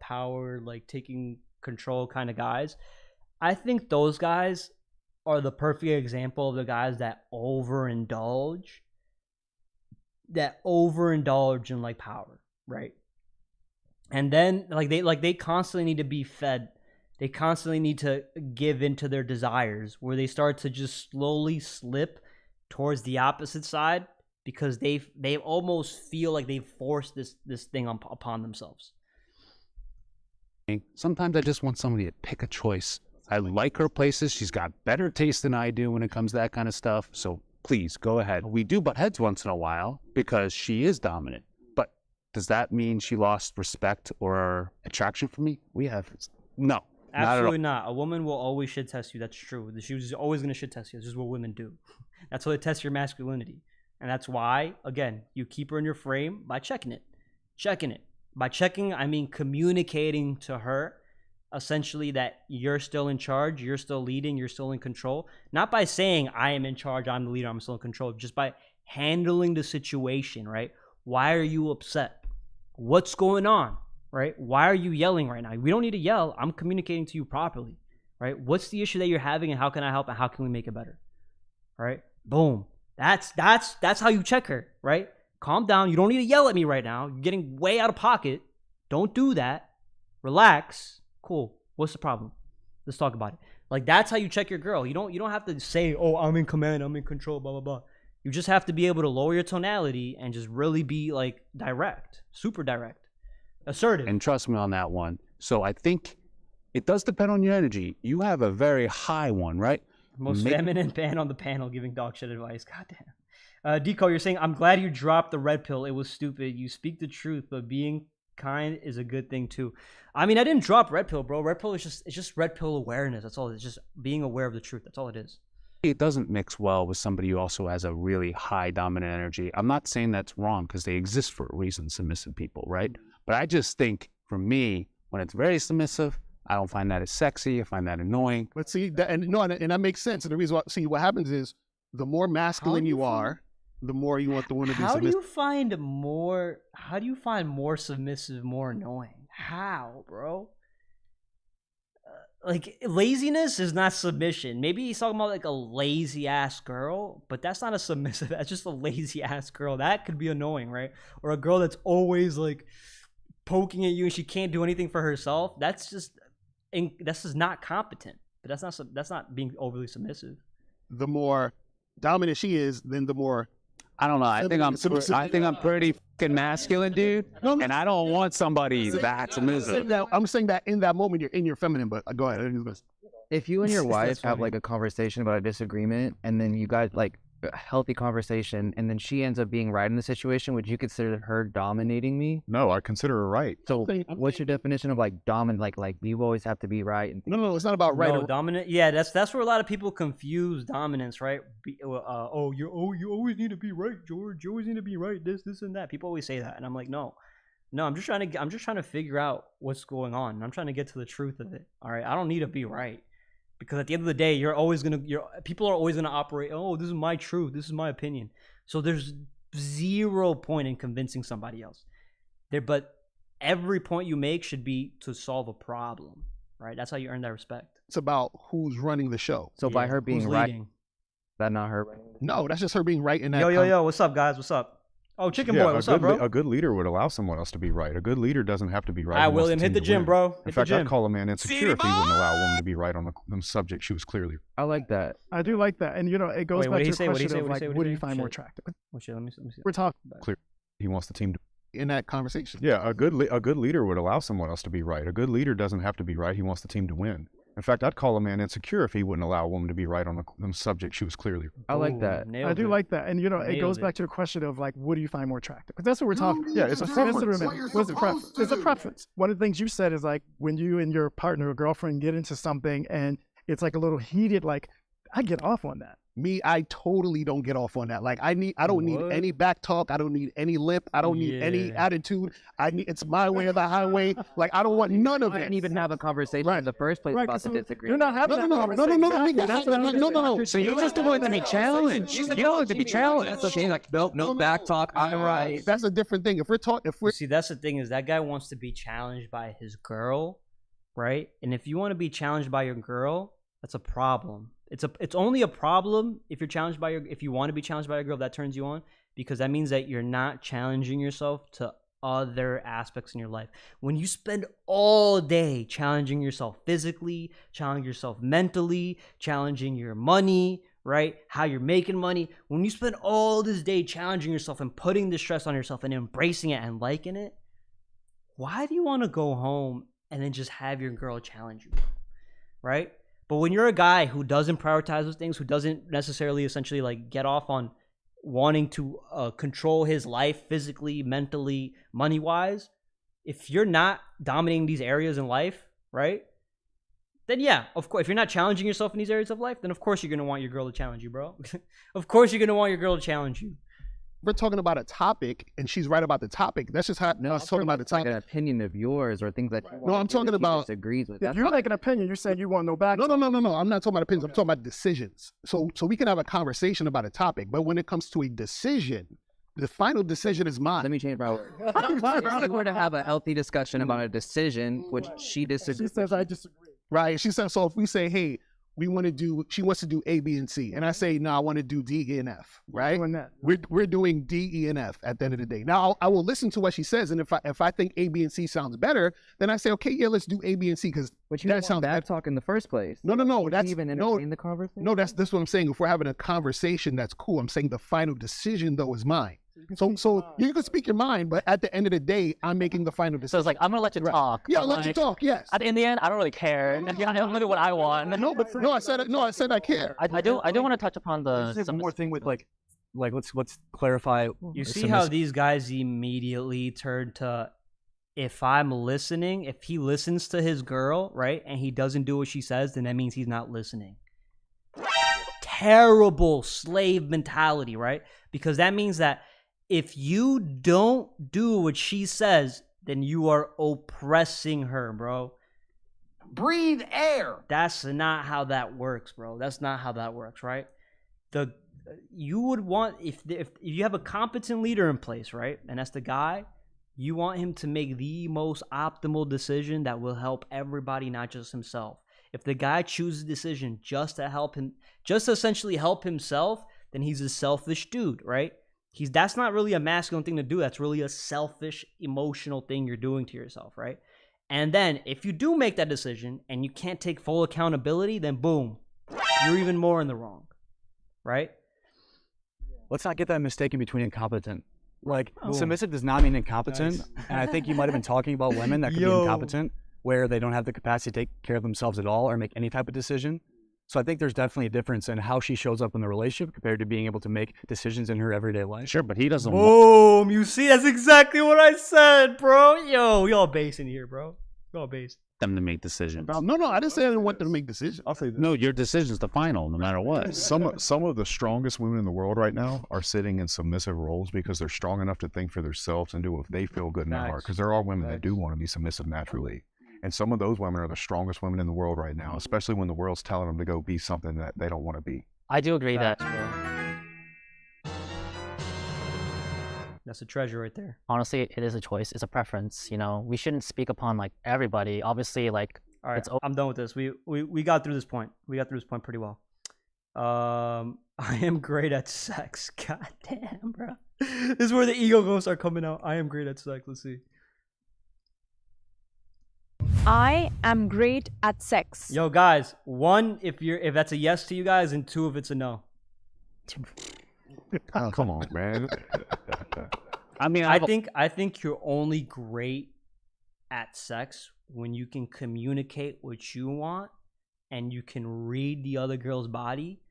power, like taking control kind of guys. I think those guys are the perfect example of the guys that overindulge in like power, right? And then they constantly need to be fed. They constantly need to give into their desires, where they start to just slowly slip towards the opposite side because they almost feel like they've forced this thing upon themselves. Sometimes I just want somebody to pick a choice. I like her places. She's got better taste than I do when it comes to that kind of stuff. So please go ahead. We do butt heads once in a while because she is dominant. But does that mean she lost respect or attraction for me? No. Absolutely not. A woman will always shit test you. That's true. She was always going to shit test you. This is what women do. That's how they test your masculinity. And that's why, again, you keep her in your frame by checking it. Checking it. By checking, I mean communicating to her essentially that you're still in charge, you're still leading, you're still in control. Not by saying, I am in charge, I'm the leader, I'm still in control. Just by handling the situation, right? Why are you upset? What's going on? Right? Why are you yelling right now? We don't need to yell. I'm communicating to you properly, right? What's the issue that you're having and how can I help and how can we make it better? Right? Boom. That's how you check her, right? Calm down. You don't need to yell at me right now. You're getting way out of pocket. Don't do that. Relax. Cool. What's the problem? Let's talk about it. Like, that's how you check your girl. You don't have to say, oh, I'm in command, I'm in control, blah, blah, blah. You just have to be able to lower your tonality and just really be like direct, super direct. Assertive. And trust me on that one. So I think it does depend on your energy. You have a very high one, right? Most feminine man on the panel giving dog shit advice. Goddamn. Deco, you're saying, I'm glad you dropped the red pill. It was stupid. You speak the truth, but being kind is a good thing too. I mean, I didn't drop red pill, bro. Red pill is just red pill awareness. That's all. It's just being aware of the truth. That's all it is. It doesn't mix well with somebody who also has a really high dominant energy. I'm not saying that's wrong because they exist for a reason, submissive people, right? But I just think, for me, when it's very submissive, I don't find that as sexy. I find that annoying. But see, and that makes sense. And the reason why, see, what happens is, the more masculine you are, the more you want the woman to be submissive. How do you find more submissive, more annoying? How, bro? Like, laziness is not submission. Maybe he's talking about like a lazy ass girl, but that's not a submissive. That's just a lazy ass girl. That could be annoying, right? Or a girl that's always like poking at you and she can't do anything for herself. That's just not competent. But that's not being overly submissive. The more dominant she is, then the more. I don't know. I think I'm pretty fucking masculine, dude. And I don't want somebody that submissive. I'm saying that in that moment you're in your feminine, but go ahead. If you and your wife have like a conversation about a disagreement, and then you guys like a healthy conversation, and then she ends up being right in the situation, would you consider her dominating me? No, I consider her right. So what's your definition of like dominant? Like you always have to be right. And no, it's not about right. No, dominant. Yeah, that's where a lot of people confuse dominance, right? You always need to be right, George. You always need to be right. This, and that. People always say that, and I'm like, no. I'm just trying to figure out what's going on. I'm trying to get to the truth of it. All right, I don't need to be right. Because at the end of the day, people are always gonna operate. Oh, this is my truth. This is my opinion. So there's zero point in convincing somebody else. But every point you make should be to solve a problem, right? That's how you earn that respect. It's about who's running the show. So by her being right, that not her? No, that's just her being right in that. Yo, what's up, guys? What's up? Oh, Chicken Boy, what's up, bro? A good leader would allow someone else to be right. A good leader doesn't have to be right. All right, William, hit the gym, bro. In fact, I'd call a man insecure if he wouldn't allow a woman to be right on the subject she was clearly. I like that. I do like that. And, it goes back to the question of, like, what do you find more attractive? Let me see. We're talking about clear. He wants the team to. In that conversation. Yeah, a good leader would allow someone else to be right. A good leader doesn't have to be right. He wants the team to win. In fact, I'd call a man insecure if he wouldn't allow a woman to be right on the subject she was clearly. I like that. I do like that. And, it goes back to the question of, like, what do you find more attractive? Because that's what we're talking about. Yeah, it's a preference. It's a preference. One of the things you said is, like, when you and your partner or girlfriend get into something and it's, like, a little heated, like, I get off on that. Me, I totally don't get off on that. Like, I don't need any back talk. I don't need any lip. I don't need any attitude. It's my way or the highway. Like, I don't want none of it. I didn't even have a conversation in the first place about the disagreement. You're not having No. So you just don't want to be challenged. You don't want to be challenged. That's okay. Like, no back talk. I'm right. That's a different thing. See, that's the thing is that guy wants to be challenged by his girl, right? And if you want to be challenged by your girl, that's a problem. It's only a problem if if you want to be challenged by a girl that turns you on, because that means that you're not challenging yourself to other aspects in your life. When you spend all day challenging yourself physically, challenging yourself mentally, challenging your money, right? How you're making money. When you spend all this day challenging yourself and putting the stress on yourself and embracing it and liking it, why do you want to go home and then just have your girl challenge you, right? But when you're a guy who doesn't prioritize those things, who doesn't necessarily essentially like get off on wanting to control his life physically, mentally, money-wise, if you're not dominating these areas in life, right? Then yeah, of course, if you're not challenging yourself in these areas of life, then of course you're going to want your girl to challenge you, bro. Of course you're going to want your girl to challenge you. We're talking about a topic, and she's right about the topic. That's just how I was talking about the topic. Like an opinion of yours or things that you No, I'm talking about disagrees with. If you're like an opinion, you're saying you want no back. No. I'm not talking about opinions. I'm talking about decisions. So we can have a conversation about a topic, but when it comes to a decision, the final decision is mine. Let me change my word. If we're to have a healthy discussion about a decision, which she disagrees. She says I disagree. Right. She says, so if we say, hey, she wants to do A, B, and C. And I say, no, I want to do D, E, and F. Right? We're doing D, E, and F at the end of the day. Now, I will listen to what she says. And if I think A, B, and C sounds better, then I say, okay, yeah, let's do A, B, and C. Because that sounds bad talk in the first place. No. That's even entertain the conversation. No, that's what I'm saying. If we're having a conversation, that's cool. I'm saying the final decision, though, is mine. So you can speak your mind, but at the end of the day, I'm making the final decision. So it's like, I'm going to let you talk. Yeah, let you talk, yes. In the end, I don't really care. I'm going to do what I want. No, I said I care. I do want to touch upon the... There's one more thing with like let's clarify. You see how these guys immediately turn to, if I'm listening, if he listens to his girl, right, and he doesn't do what she says, then that means he's not listening. Terrible slave mentality, right? Because that means that if you don't do what she says, then you are oppressing her, bro. Breathe air. That's not how that works, bro. That's not how that works, right? You would want, if you have a competent leader in place, right, and that's the guy, you want him to make the most optimal decision that will help everybody, not just himself. If the guy chooses a decision just to help him, just to essentially help himself, then he's a selfish dude, right? That's not really a masculine thing to do. That's really a selfish, emotional thing you're doing to yourself, right? And then if you do make that decision and you can't take full accountability, then boom, you're even more in the wrong, right? Let's not get that mistaken between incompetent. Like, submissive does not mean incompetent. Nice. And I think you might have been talking about women that could be incompetent, where they don't have the capacity to take care of themselves at all or make any type of decision. So I think there's definitely a difference in how she shows up in the relationship compared to being able to make decisions in her everyday life. Sure, but he doesn't. Boom! You see, that's exactly what I said, bro. Yo, y'all basing here, bro. Y'all based. Them to make decisions. No, I didn't say I didn't want them to make decisions. I'll say this. No, your decision's the final, no matter what. Some of the strongest women in the world right now are sitting in submissive roles because they're strong enough to think for themselves and do what they feel good in their heart. Because there are women that do want to be submissive naturally. And some of those women are the strongest women in the world right now, especially when the world's telling them to go be something that they don't want to be. I do agree that. That's a treasure right there. Honestly, it is a choice. It's a preference. You know, we shouldn't speak upon like everybody. Obviously, like. All right, I'm done with this. We got through this point. We got through this point pretty well. I am great at sex. God damn, bro. This is where the ego ghosts are coming out. I am great at sex. Let's see. I am great at sex. Yo, guys, 1 if that's a yes to you guys, and 2 if it's a no. Oh, come on, man. I mean, I think you're only great at sex when you can communicate what you want and you can read the other girl's body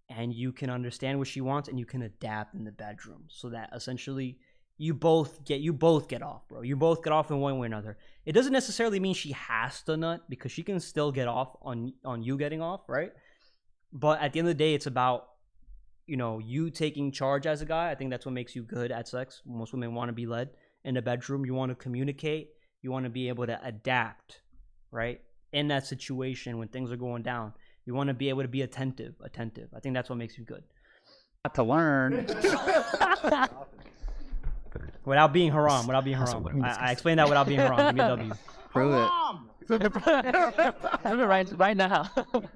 and you can understand what she wants and you can adapt in the bedroom so that essentially you both get off, bro. You both get off in one way or another. It doesn't necessarily mean she has to nut because she can still get off on you getting off, right? But at the end of the day, it's about, you know, you taking charge as a guy. I think that's what makes you good at sex. Most women want to be led in the bedroom. You want to communicate. You want to be able to adapt, right? In that situation when things are going down. You want to be able to be attentive. I think that's what makes you good. To learn. Without being haram. I explained that without being haram. Give me a W. Prove it. right now.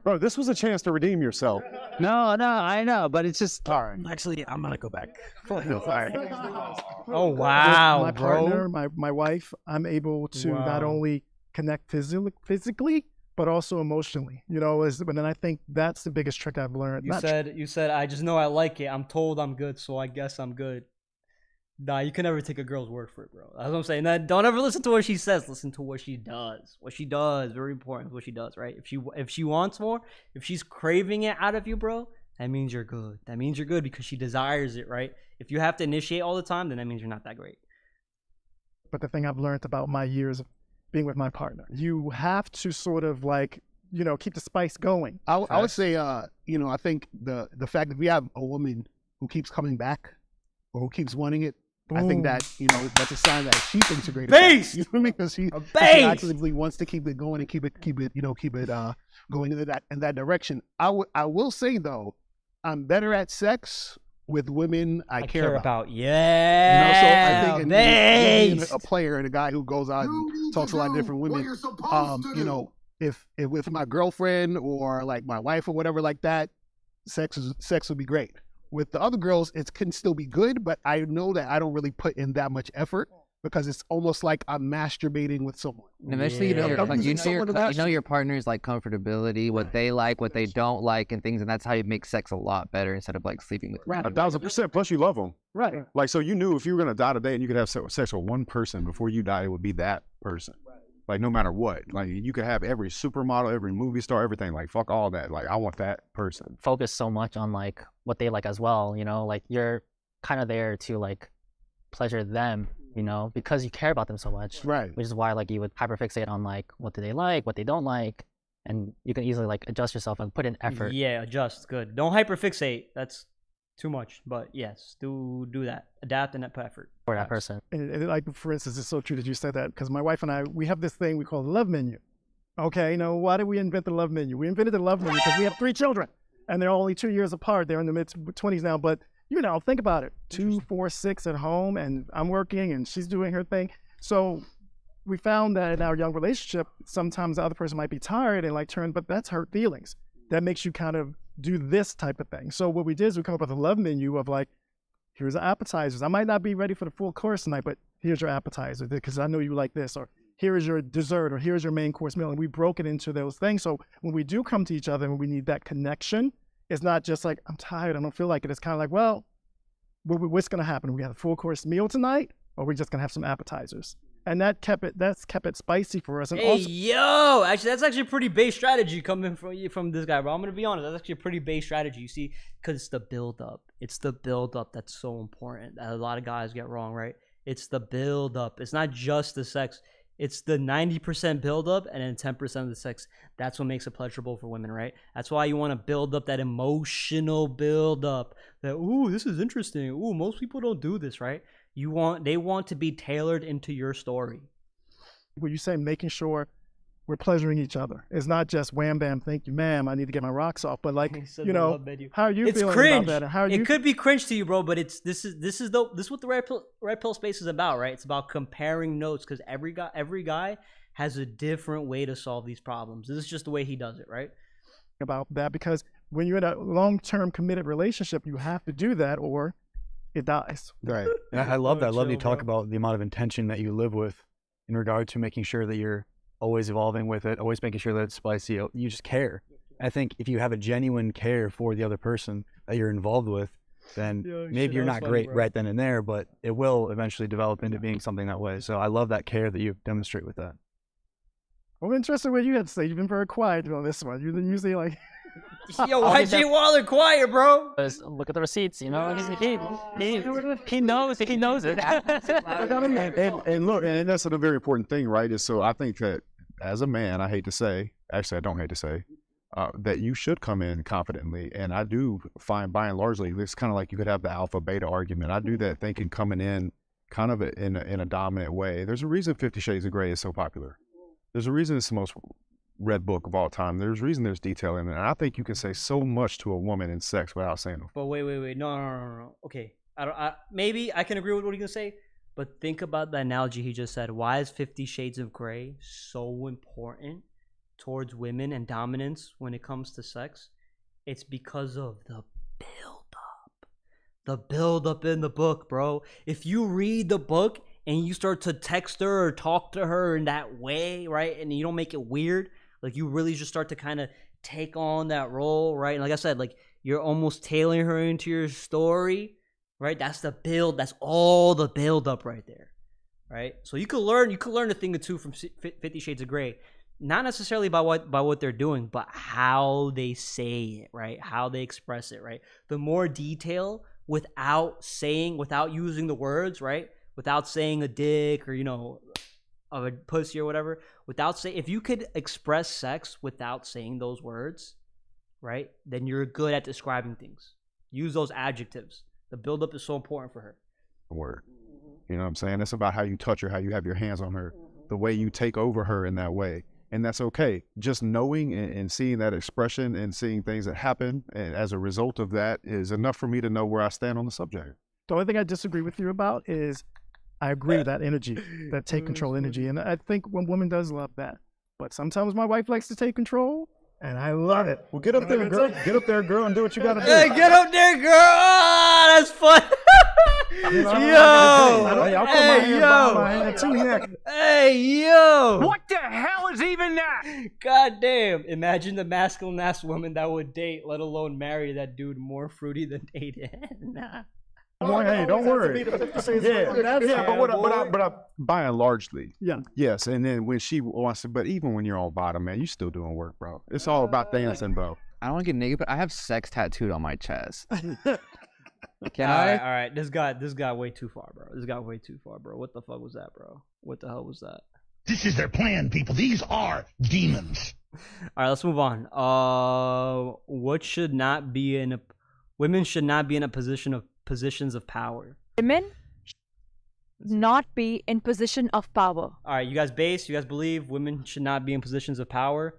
Bro, this was a chance to redeem yourself. No, I know, but it's just hard. Actually, I'm gonna go back. Oh wow, my partner, my wife, I'm able to not only connect physically, but also emotionally. You know, and I think that's the biggest trick I've learned. You said, I just know I like it. I'm told I'm good, so I guess I'm good. Nah, you can never take a girl's word for it, bro. That's what I'm saying. Don't ever listen to what she says. Listen to what she does. What she does, very important. What she does, right? If she wants more, if she's craving it out of you, bro, that means you're good. That means you're good because she desires it, right? If you have to initiate all the time, then that means you're not that great. But the thing I've learned about my years of being with my partner, you have to sort of like, you know, keep the spice going. I would say, you know, I think the fact that we have a woman who keeps coming back or who keeds wanting it, I think that, you know, that's a sign that she thinks a great Beast! You know what I mean? Because she actively wants to keep it going and keep it going in that direction. I will say though, I'm better at sex with women I care about. Yeah. You know, so I think being a player and a guy who goes out and talks to a lot of different women, you know, if with my girlfriend or like my wife or whatever like that, sex would be great. With the other girls, it can still be good, but I know that I don't really put in that much effort because it's almost like I'm masturbating with someone. And eventually, you know your partner's like comfortability, what they like, what they don't like, and things, and that's how you make sex a lot better instead of like sleeping with. 1,000%. Plus, you love them. Right. Like, so you knew if you were gonna die today and you could have sex with one person before you die, it would be that person. Like, no matter what, like you could have every supermodel, every movie star, everything. Like, fuck all that. Like, I want that person. Focus so much on like what they like as well, you know, like you're kind of there to like pleasure them, you know, because you care about them so much. Right. Which is why like you would hyperfixate on like what do they like, what they don't like, and you can easily like adjust yourself and put in effort. Yeah, adjust. Good. Don't hyperfixate. That's too much. But yes, do that. Adapt and put effort for that person. And like, for instance, it's so true that you said that because my wife and I, we have this thing we call the love menu. Okay, you know, why did we invent the love menu? We invented the love menu because we have 3 children and they're only 2 years apart. They're in the mid-20s now, but you know, think about it. 2, 4, 6 at home and I'm working and she's doing her thing. So we found that in our young relationship, sometimes the other person might be tired and like but that's hurt feelings. That makes you kind of do this type of thing. So what we did is we come up with a love menu of like, here's the appetizers. I might not be ready for the full course tonight, but here's your appetizer because I know you like this, or here is your dessert, or here's your main course meal. And we broke it into those things. So when we do come to each other and we need that connection, it's not just like, I'm tired, I don't feel like it. It's kind of like, well, what's going to happen? We have a full course meal tonight, or we're just going to have some appetizers. And that's kept it spicy for us. And hey, also, yo, actually, that's actually a pretty base strategy coming from this guy, bro. I'm gonna be honest, that's actually a pretty base strategy. You see, because it's the build up. It's the build up that's so important that a lot of guys get wrong, right? It's the build up. It's not just the sex. It's the 90% build up and then 10% of the sex. That's what makes it pleasurable for women, right? That's why you want to build up that emotional build up. That ooh, this is interesting. Ooh, most people don't do this, right? They want to be tailored into your story. When you say making sure we're pleasuring each other, it's not just wham bam, thank you, ma'am, I need to get my rocks off. But like, you know, how are you feeling cringe. about that? And how are you? It could be cringe to you, bro, but this is what the red pill space is about, right? It's about comparing notes because every guy has a different way to solve these problems. This is just the way he does it, right? About that because when you're in a long-term committed relationship, you have to do that or it dies. Right. And I love that. I love you talk about the amount of intention that you live with in regard to making sure that you're always evolving with it, always making sure that it's spicy. You just care. I think if you have a genuine care for the other person that you're involved with, then maybe you're not great right then and there, but it will eventually develop into being something that way. So I love that care that you demonstrate with that. I'm interested in what you had to say. You've been very quiet on this one. You've been usually like... Yo, why Jay Waller quiet, bro? Look at the receipts, you know. He knows it. and look, and that's a very important thing, right? Is so I think that as a man, I hate to say, actually I don't hate to say, that you should come in confidently. And I do find by and largely, it's kind of like you could have the alpha beta argument. I do that thinking coming in kind of in a dominant way. There's a reason 50 Shades of Grey is so popular. There's a reason it's the most read book of all time. There's a reason there's detail in it. And I think you can say so much to a woman in sex without saying it. But wait. No. Okay. Maybe I can agree with what you're going to say, but think about the analogy he just said. Why is 50 Shades of Grey so important towards women and dominance when it comes to sex? It's because of the build-up. The build-up in the book, bro. If you read the book and you start to text her or talk to her in that way, right, and you don't make it weird, like you really just start to kind of take on that role, right? And like I said, like you're almost tailoring her into your story. right? That's the build. That's all the build up right there, right? So you could learn a thing or two from 50 Shades of Grey, not necessarily by what they're doing, but how they say it, right? How they express it, right? The more detail without using the words, right? Without saying a dick or, you know, of a pussy or whatever, if you could express sex without saying those words, right? Then you're good at describing things. Use those adjectives. The buildup is so important for her. Word. You know what I'm saying? It's about how you touch her, how you have your hands on her, the way you take over her in that way. And that's okay. Just knowing and seeing that expression and seeing things that happen and as a result of that is enough for me to know where I stand on the subject. The only thing I disagree with you about is I agree with that energy, that take control energy. And I think one woman does love that. But sometimes my wife likes to take control, and I love it. Well, get up there, girl. Get up there, girl, and do what you got to do. Hey, get up there, girl. Oh, that's fun. Hey, yo. What the hell is even that? God damn. Imagine the masculine ass woman that would date, let alone marry that dude more fruity than Aiden. Nah. Hey, don't worry. But by and largely, yes. And then when she wants to, but even when you're on bottom, man, you still doing work, bro. It's all about dancing, bro. I don't want to get naked, but I have sex tattooed on my chest. Can All I? right. This got way too far, bro. This got way too far, bro. What the fuck was that, bro? What the hell was that? This is their plan, people. These are demons. All right, let's move on. Women should not be in positions of power. Women not be in position of power. All right, you guys believe women should not be in positions of power.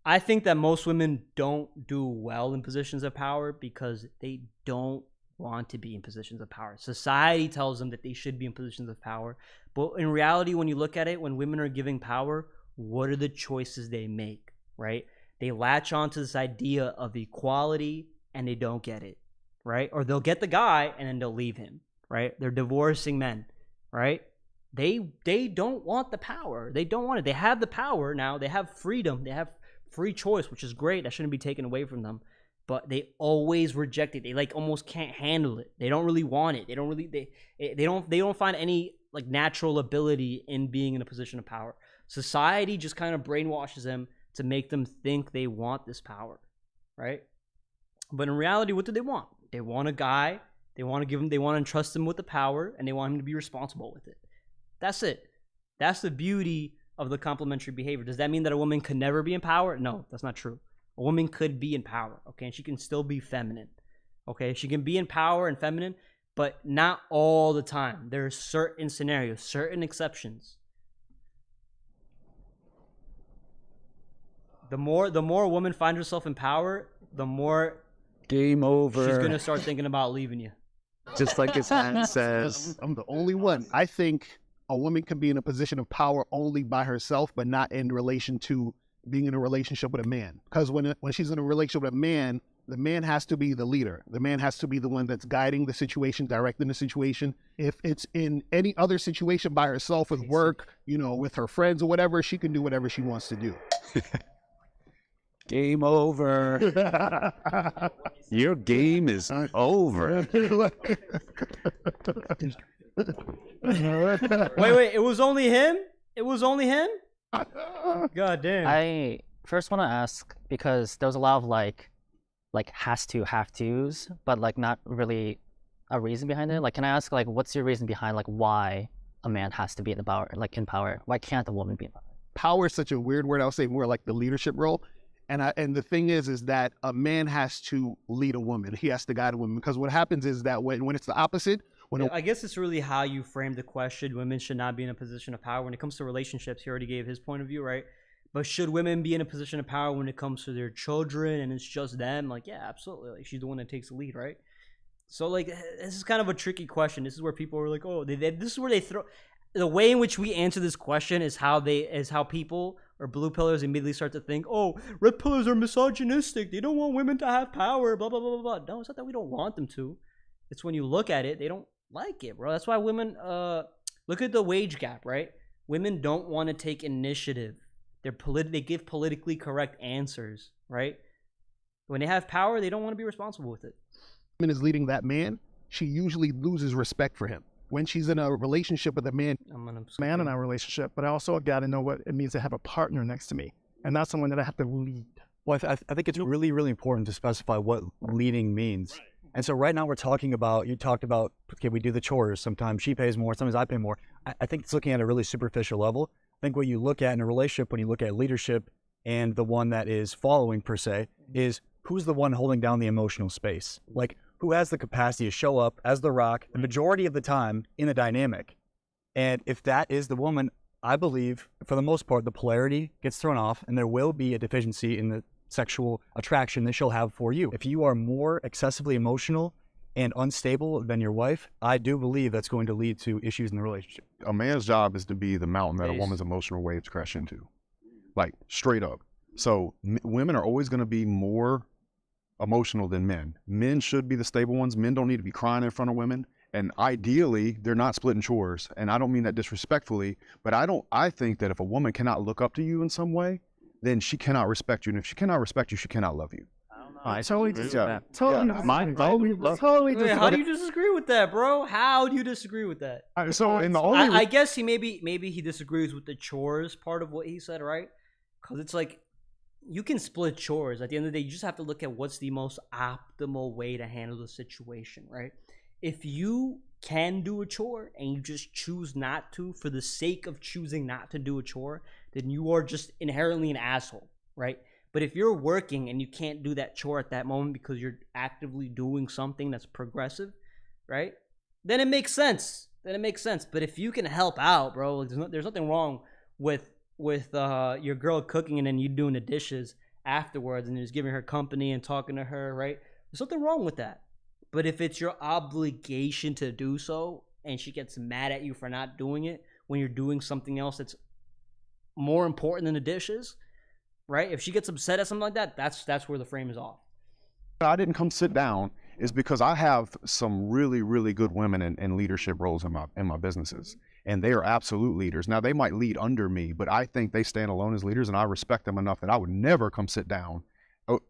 I think that most women don't do well in positions of power because they don't want to be in positions of power. Society tells them that they should be in positions of power. But in reality, when you look at it, when women are giving power, what are the choices they make, right? They latch on to this idea of equality and they don't get it, right? Or they'll get the guy and then they'll leave him, right? They're divorcing men, right? They don't want the power. They don't want it. They have the power now. They have freedom. They have free choice, which is great. That shouldn't be taken away from them. But they always reject it. They like almost can't handle it. They don't really want it. They don't find any like natural ability in being in a position of power. Society just kind of brainwashes them to make them think they want this power, right? But in reality, what do they want? They want a guy. They want to entrust him with the power, and they want him to be responsible with it. That's it. That's the beauty of the complementary behavior. Does that mean that a woman could never be in power? No, that's not true. A woman could be in power, okay? And she can still be feminine, okay? She can be in power and feminine, but not all the time. There are certain scenarios, certain exceptions. The more a woman finds herself in power, the more game over. She's gonna start thinking about leaving you. Just like his hand says. I'm the only one. I think a woman can be in a position of power only by herself, but not in relation to being in a relationship with a man. Because when she's in a relationship with a man, the man has to be the leader. The man has to be the one that's guiding the situation, directing the situation. If it's in any other situation by herself with work, you know, with her friends or whatever, she can do whatever she wants to do. Game over. Your game is over. Wait, it was only him? It was only him? God damn. I first want to ask, because there was a lot of like has to, have tos, but like not really a reason behind it. Like, can I ask, like, what's your reason behind like why a man has to be in the power, like in power? Why can't a woman be in power? Power is such a weird word. I'll say more like the leadership role. And the thing is that a man has to lead a woman. He has to guide a woman, because what happens is that when it's the opposite, I guess it's really how you frame the question. Women should not be in a position of power. When it comes to relationships, he already gave his point of view, right? But should women be in a position of power when it comes to their children and it's just them? Like, yeah, absolutely. Like, she's the one that takes the lead, right? So, like, this is kind of a tricky question. This is where people are like, oh, this is where they throw... The way in which we answer this question is how people or blue pillars immediately start to think, oh, red pillars are misogynistic. They don't want women to have power, blah, blah, blah, blah, blah. No, it's not that we don't want them to. It's when you look at it, they don't like it, bro. That's why women, look at the wage gap, right? Women don't want to take initiative. They give politically correct answers, right? When they have power, they don't want to be responsible with it. Woman is leading that man, she usually loses respect for him. When she's in a relationship with a man in our relationship, but I also got to know what it means to have a partner next to me and not someone that I have to lead. Well, I think it's really, really important to specify what leading means. And so right now we're talking about, you talked about, okay, we do the chores. Sometimes she pays more, sometimes I pay more. I think it's looking at a really superficial level. I think what you look at in a relationship, when you look at leadership and the one that is following per se, is who's the one holding down the emotional space? Like, who has the capacity to show up as the rock the majority of the time in a dynamic? And if that is the woman, I believe, for the most part, the polarity gets thrown off and there will be a deficiency in the sexual attraction that she'll have for you. If you are more excessively emotional and unstable than your wife, I do believe that's going to lead to issues in the relationship. A man's job is to be the mountain that a woman's emotional waves crash into. Like, straight up. So women are always going to be more emotional than men. Men should be the stable ones. Men don't need to be crying in front of women. And ideally, they're not splitting chores. And I don't mean that disrespectfully, but I think that if a woman cannot look up to you in some way, then she cannot respect you. And if she cannot respect you, she cannot love you. I totally disagree with that. Totally. Totally How do you disagree with that, bro? How do you disagree with that? So in the only, I guess he maybe he disagrees with the chores part of what he said, right? Because it's like, you can split chores. At the end of the day, you just have to look at what's the most optimal way to handle the situation, right? If you can do a chore and you just choose not to for the sake of choosing not to do a chore, then you are just inherently an asshole, right? But if you're working and you can't do that chore at that moment because you're actively doing something that's progressive, right? Then it makes sense. But if you can help out, bro, there's nothing wrong with your girl cooking and then you doing the dishes afterwards and you're just giving her company and talking to her, right? There's nothing wrong with that. But if it's your obligation to do so and she gets mad at you for not doing it when you're doing something else that's more important than the dishes, right? If she gets upset at something like that, that's where the frame is off. I didn't come sit down is because I have some really, really good women in leadership roles in my businesses. And they are absolute leaders. Now, they might lead under me, but I think they stand alone as leaders, and I respect them enough that I would never come sit down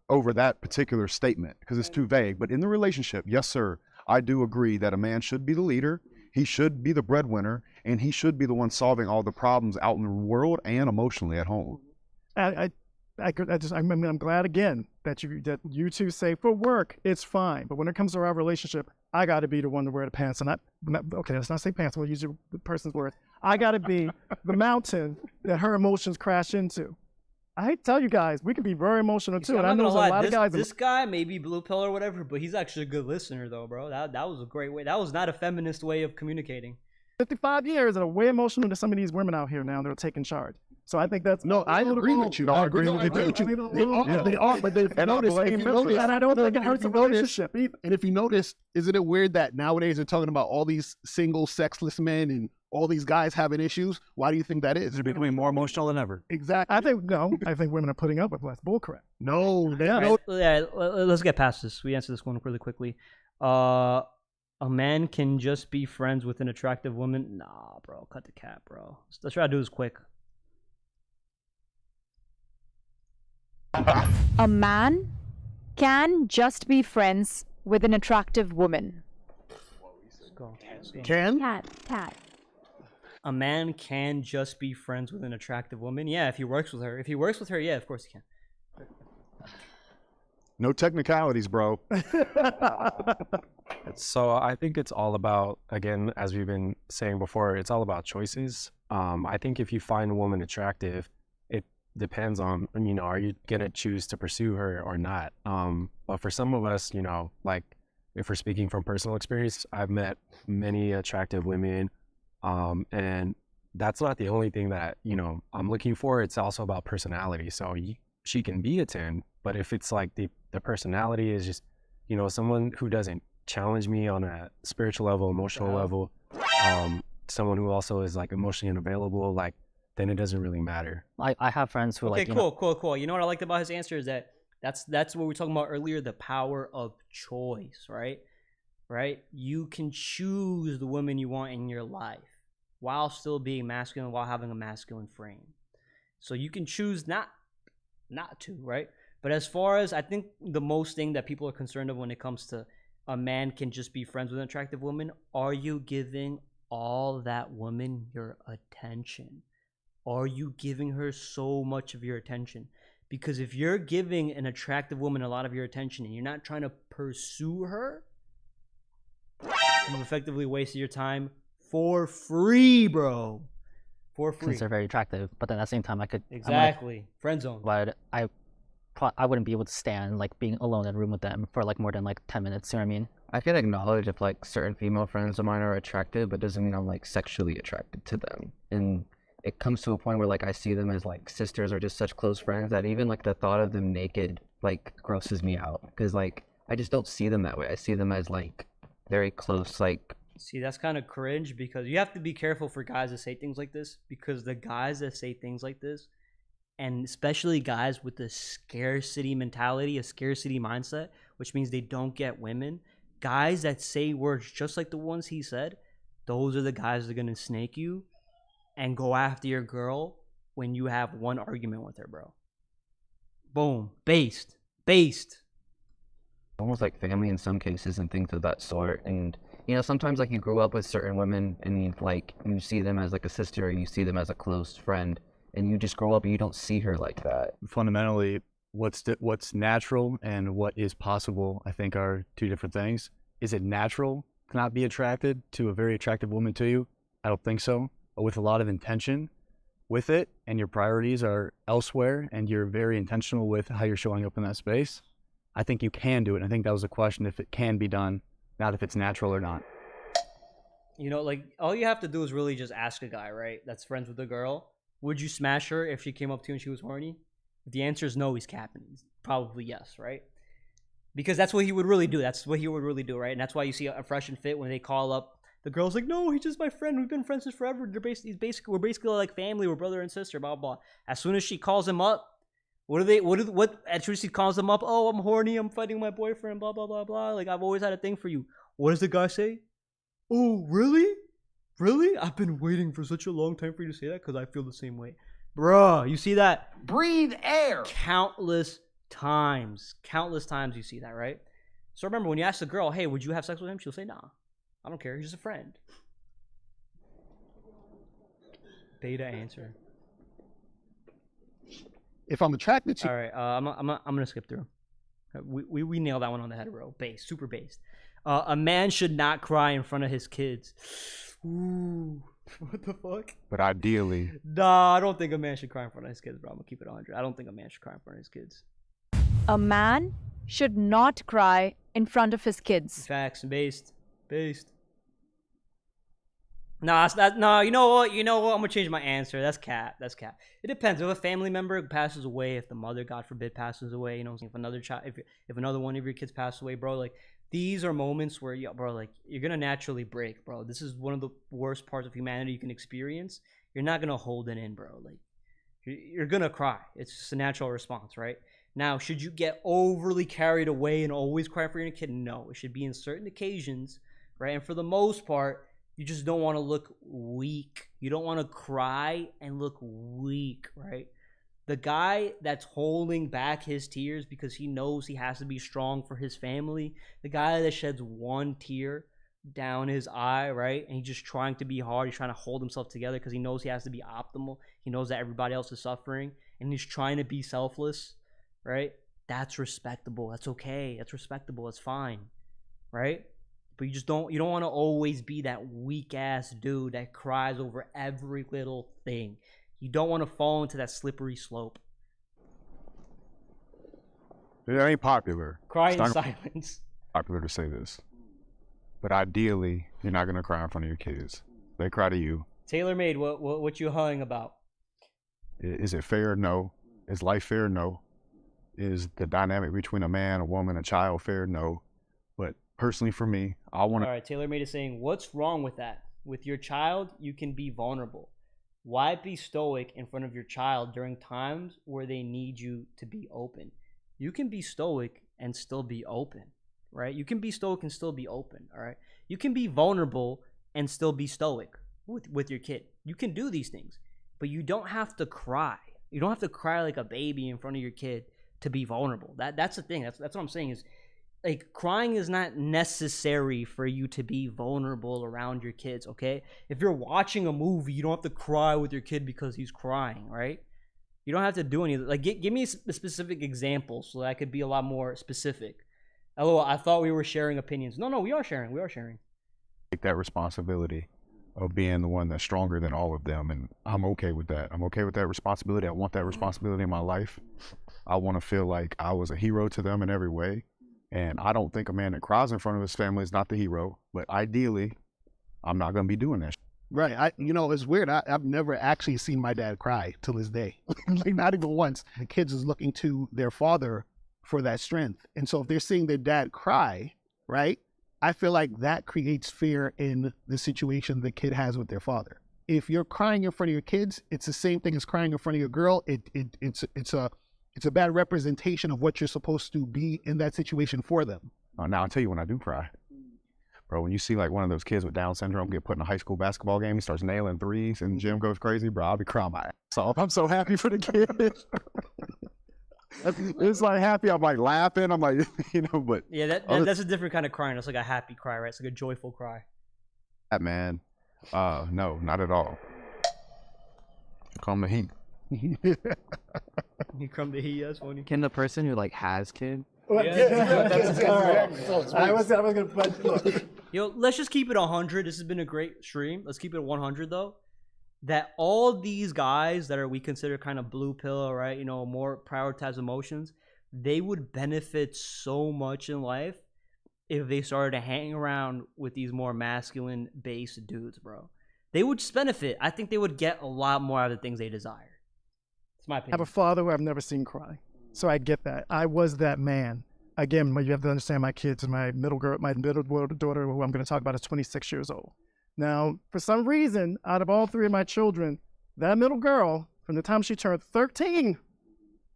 over that particular statement because it's too vague. But in the relationship, yes, sir, I do agree that a man should be the leader. He should be the breadwinner, and he should be the one solving all the problems out in the world and emotionally at home. I'm glad again that you two say for work it's fine, but when it comes to our relationship, I got to be the one to wear the pants. And okay, let's not say pants. We'll use the person's words. I got to be the mountain that her emotions crash into. I hate to tell you guys, we can be very emotional too. And I know there's a lot of guys. This guy may be blue pill or whatever, but he's actually a good listener, though, bro. That was a great way. That was not a feminist way of communicating. 55 years and are way emotional than some of these women out here now that are taking charge. So I think that's I agree with you. They are, but they notice. And I don't think it hurts the relationship either. And if you notice, isn't it weird that nowadays they're talking about all these single, sexless men and all these guys having issues? Why do you think that is? They're becoming more emotional than ever. Exactly. I think women are putting up with less bullcrap. No, they are. Right. Yeah, let's get past this. We answer this one really quickly. A man can just be friends with an attractive woman. Nah, bro, cut the cap, bro. Let's try to do this quick. A man can just be friends with an attractive woman. Let's go. Can? Cat. A man can just be friends with an attractive woman. Yeah, if he works with her. If he works with her, yeah, of course he can. No technicalities, bro. So I think it's all about, again, as we've been saying before, it's all about choices. I think if you find a woman attractive, it depends on, are you going to choose to pursue her or not? But for some of us, like if we're speaking from personal experience, I've met many attractive women, and that's not the only thing that, I'm looking for. It's also about personality. So she can be a 10, but if it's like the personality is just, someone who doesn't challenge me on a spiritual level, emotional level, someone who also is like emotionally unavailable, like, then it doesn't really matter. I have friends who cool. You know what I liked about his answer is that's what we were talking about earlier, the power of choice, right? Right? You can choose the woman you want in your life while still being masculine, while having a masculine frame. So you can choose not to, right? But as far as I think the most thing that people are concerned of when it comes to a man can just be friends with an attractive woman, are you giving all that woman your attention? Are you giving her so much of your attention? Because if you're giving an attractive woman a lot of your attention and you're not trying to pursue her, you've effectively wasted your time for free, bro. For free. Because they're very attractive, but then at the same time, I could Exactly. Friend zone. But I wouldn't be able to stand like being alone in a room with them for like more than like 10 minutes. You know what I mean? I can acknowledge if like certain female friends of mine are attractive, but doesn't mean I'm like sexually attracted to them. And it comes to a point where like I see them as like sisters or just such close friends that even like the thought of them naked like grosses me out, because like I just don't see them that way. I see them as like very close. Like, see, that's kind of cringe, because you have to be careful for guys that say things like this, because the guys that say things like this, and especially guys with a scarcity mentality, a scarcity mindset, which means they don't get women, guys that say words just like the ones he said, those are the guys that are going to snake you and go after your girl when you have one argument with her, bro. Boom. Based. almost like family in some cases and things of that sort. And you know, sometimes like you grow up with certain women and you see them as like a sister, or you see them as a close friend, and you just grow up and you don't see her like that. Fundamentally, what's natural and what is possible, I think, are two different things. Is it natural to not be attracted to a very attractive woman to you? I don't think so. But with a lot of intention with it, and your priorities are elsewhere, and you're very intentional with how you're showing up in that space, I think you can do it. And I think that was the question, if it can be done, not if it's natural or not. You know, like, all you have to do is really just ask a guy, right, that's friends with a girl, would you smash her if she came up to you and she was horny? If the answer is no, he's capping. Probably yes, right? Because that's what he would really do. That's what he would really do, right? And that's why you see a Fresh and Fit when they call up, the girl's like, no, he's just my friend. We've been friends since forever. We're basically like family. We're brother and sister, blah, blah. As soon as she calls him up, as soon as she calls him up, oh, I'm horny, I'm fighting my boyfriend, blah, blah, blah, blah. Like, I've always had a thing for you. What does the guy say? Oh, really? Really? I've been waiting for such a long time for you to say that because I feel the same way. Bruh, you see that? Breathe air. Countless times you see that, right? So remember, when you ask the girl, hey, would you have sex with him? She'll say, nah, I don't care. He's just a friend. Beta answer. If I'm attracted to... All right, I'm going to skip through. We nailed that one on the head, bro. Super based. A man should not cry in front of his kids. Ooh, what the fuck? But ideally... Nah, I don't think a man should cry in front of his kids, bro. I'm going to keep it 100. I don't think a man should cry in front of his kids. A man should not cry in front of his kids. Facts. Based. Nah, no, you know what? I'm gonna change my answer. That's cap. It depends. If a family member passes away, if the mother, God forbid, passes away, if another child, if another one of your kids passes away, bro, like, these are moments where you're gonna naturally break, bro. This is one of the worst parts of humanity you can experience. You're not gonna hold it in, bro. Like, you're gonna cry. It's just a natural response, right? Now, should you get overly carried away and always cry for your kid? No, it should be in certain occasions, right? And for the most part, you just don't want to look weak. You don't want to cry and look weak, right? The guy that's holding back his tears because he knows he has to be strong for his family, the guy that sheds one tear down his eye, right? And he's just trying to be hard. He's trying to hold himself together because he knows he has to be optimal. He knows that everybody else is suffering, and he's trying to be selfless, right? That's respectable. That's okay. That's respectable. That's fine, right? But you don't want to always be that weak ass dude that cries over every little thing. You don't want to fall into that slippery slope. It ain't popular. Cry in silence. Popular to say this, but ideally, you're not gonna cry in front of your kids. They cry to you. TaylorMade, what you hugging about? Is it fair? No. Is life fair? No. Is the dynamic between a man, a woman, a child fair? No. But personally, for me, I want to. All right, TaylorMade is saying, what's wrong with that? With your child, you can be vulnerable. Why be stoic in front of your child during times where they need you to be open? You can be stoic and still be open, right? You can be stoic and still be open, all right? You can be vulnerable and still be stoic with your kid. You can do these things, but you don't have to cry. You don't have to cry like a baby in front of your kid to be vulnerable. That's the thing. That's what I'm saying is, like crying is not necessary for you to be vulnerable around your kids, okay? If you're watching a movie, you don't have to cry with your kid because he's crying, right? You don't have to do anything. Like, give me a specific example so that I could be a lot more specific. LOL, I thought we were sharing opinions. No, we are sharing. We are sharing. Take that responsibility of being the one that's stronger than all of them, and I'm okay with that. I'm okay with that responsibility. I want that responsibility in my life. I want to feel like I was a hero to them in every way. And I don't think a man that cries in front of his family is not the hero, but ideally, I'm not going to be doing that. Right. It's weird. I've never actually seen my dad cry till this day. Like, not even once. The kids is looking to their father for that strength. And so if they're seeing their dad cry, right, I feel like that creates fear in the situation the kid has with their father. If you're crying in front of your kids, it's the same thing as crying in front of your girl. It's a bad representation of what you're supposed to be in that situation for them. Now I'll tell you when I do cry. Bro, when you see like one of those kids with Down syndrome get put in a high school basketball game, he starts nailing threes and the gym goes crazy, bro, I'll be crying my ass off. I'm so happy for the kid. It's like happy, I'm like laughing, I'm like, but. Yeah, that's a different kind of crying. It's like a happy cry, right? It's like a joyful cry. That man, no, not at all. Calm the heat. You come to heat, that's funny. Can the person who like has kids? I was gonna put. Yo, let's just keep it 100. This has been a great stream. Let's keep it 100 though. That all these guys that we consider kind of blue pill, right? More prioritize emotions. They would benefit so much in life if they started to hang around with these more masculine based dudes, bro. They would just benefit. I think they would get a lot more out of the things they desire. It's my opinion. I have a father who I've never seen cry, so I get that. I was that man. Again, you have to understand my kids. My middle daughter, who I'm going to talk about, is 26 years old. Now, for some reason, out of all three of my children, that middle girl, from the time she turned 13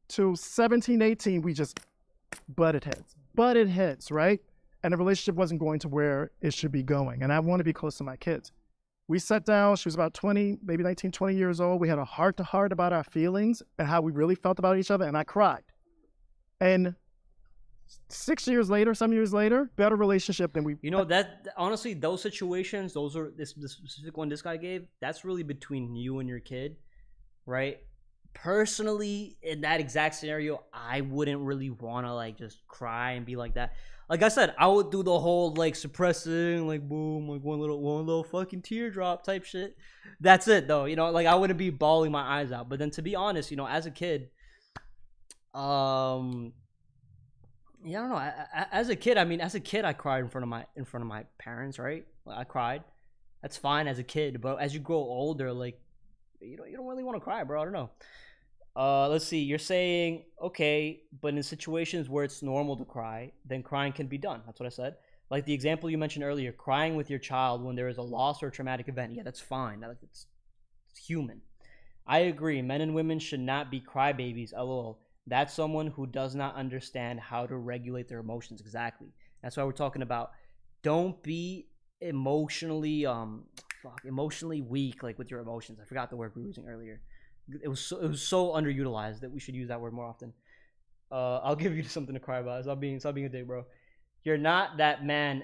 to 17, 18, we just butted heads, right? And the relationship wasn't going to where it should be going. And I want to be close to my kids. We sat down, she was about 20, maybe 19, 20 years old. We had a heart-to-heart about our feelings and how we really felt about each other, and I cried. And 7 years later, better relationship than we... that honestly, those situations, those are, the specific one this guy gave, that's really between you and your kid, right? Personally, in that exact scenario, I wouldn't really want to like just cry and be like that. Like I said, I would do the whole like suppressing, like boom, like one little fucking teardrop type shit. That's it though, like I wouldn't be bawling my eyes out. But then to be honest, as a kid, yeah, I don't know. As a kid, I cried in front of my parents, right? I cried. That's fine as a kid, but as you grow older, like you don't really want to cry, bro. I don't know. Let's see. You're saying, okay, but in situations where it's normal to cry, then crying can be done. That's what I said. Like the example you mentioned earlier, crying with your child when there is a loss or a traumatic event. Yeah, that's fine. It's human. I agree. Men and women should not be crybabies. LOL. That's someone who does not understand how to regulate their emotions. Exactly. That's why we're talking about. Don't be emotionally weak, like with your emotions. I forgot the word we were using earlier. It was so underutilized that we should use that word more often. I'll give you something to cry about. Stop being a dick, bro. You're not that man.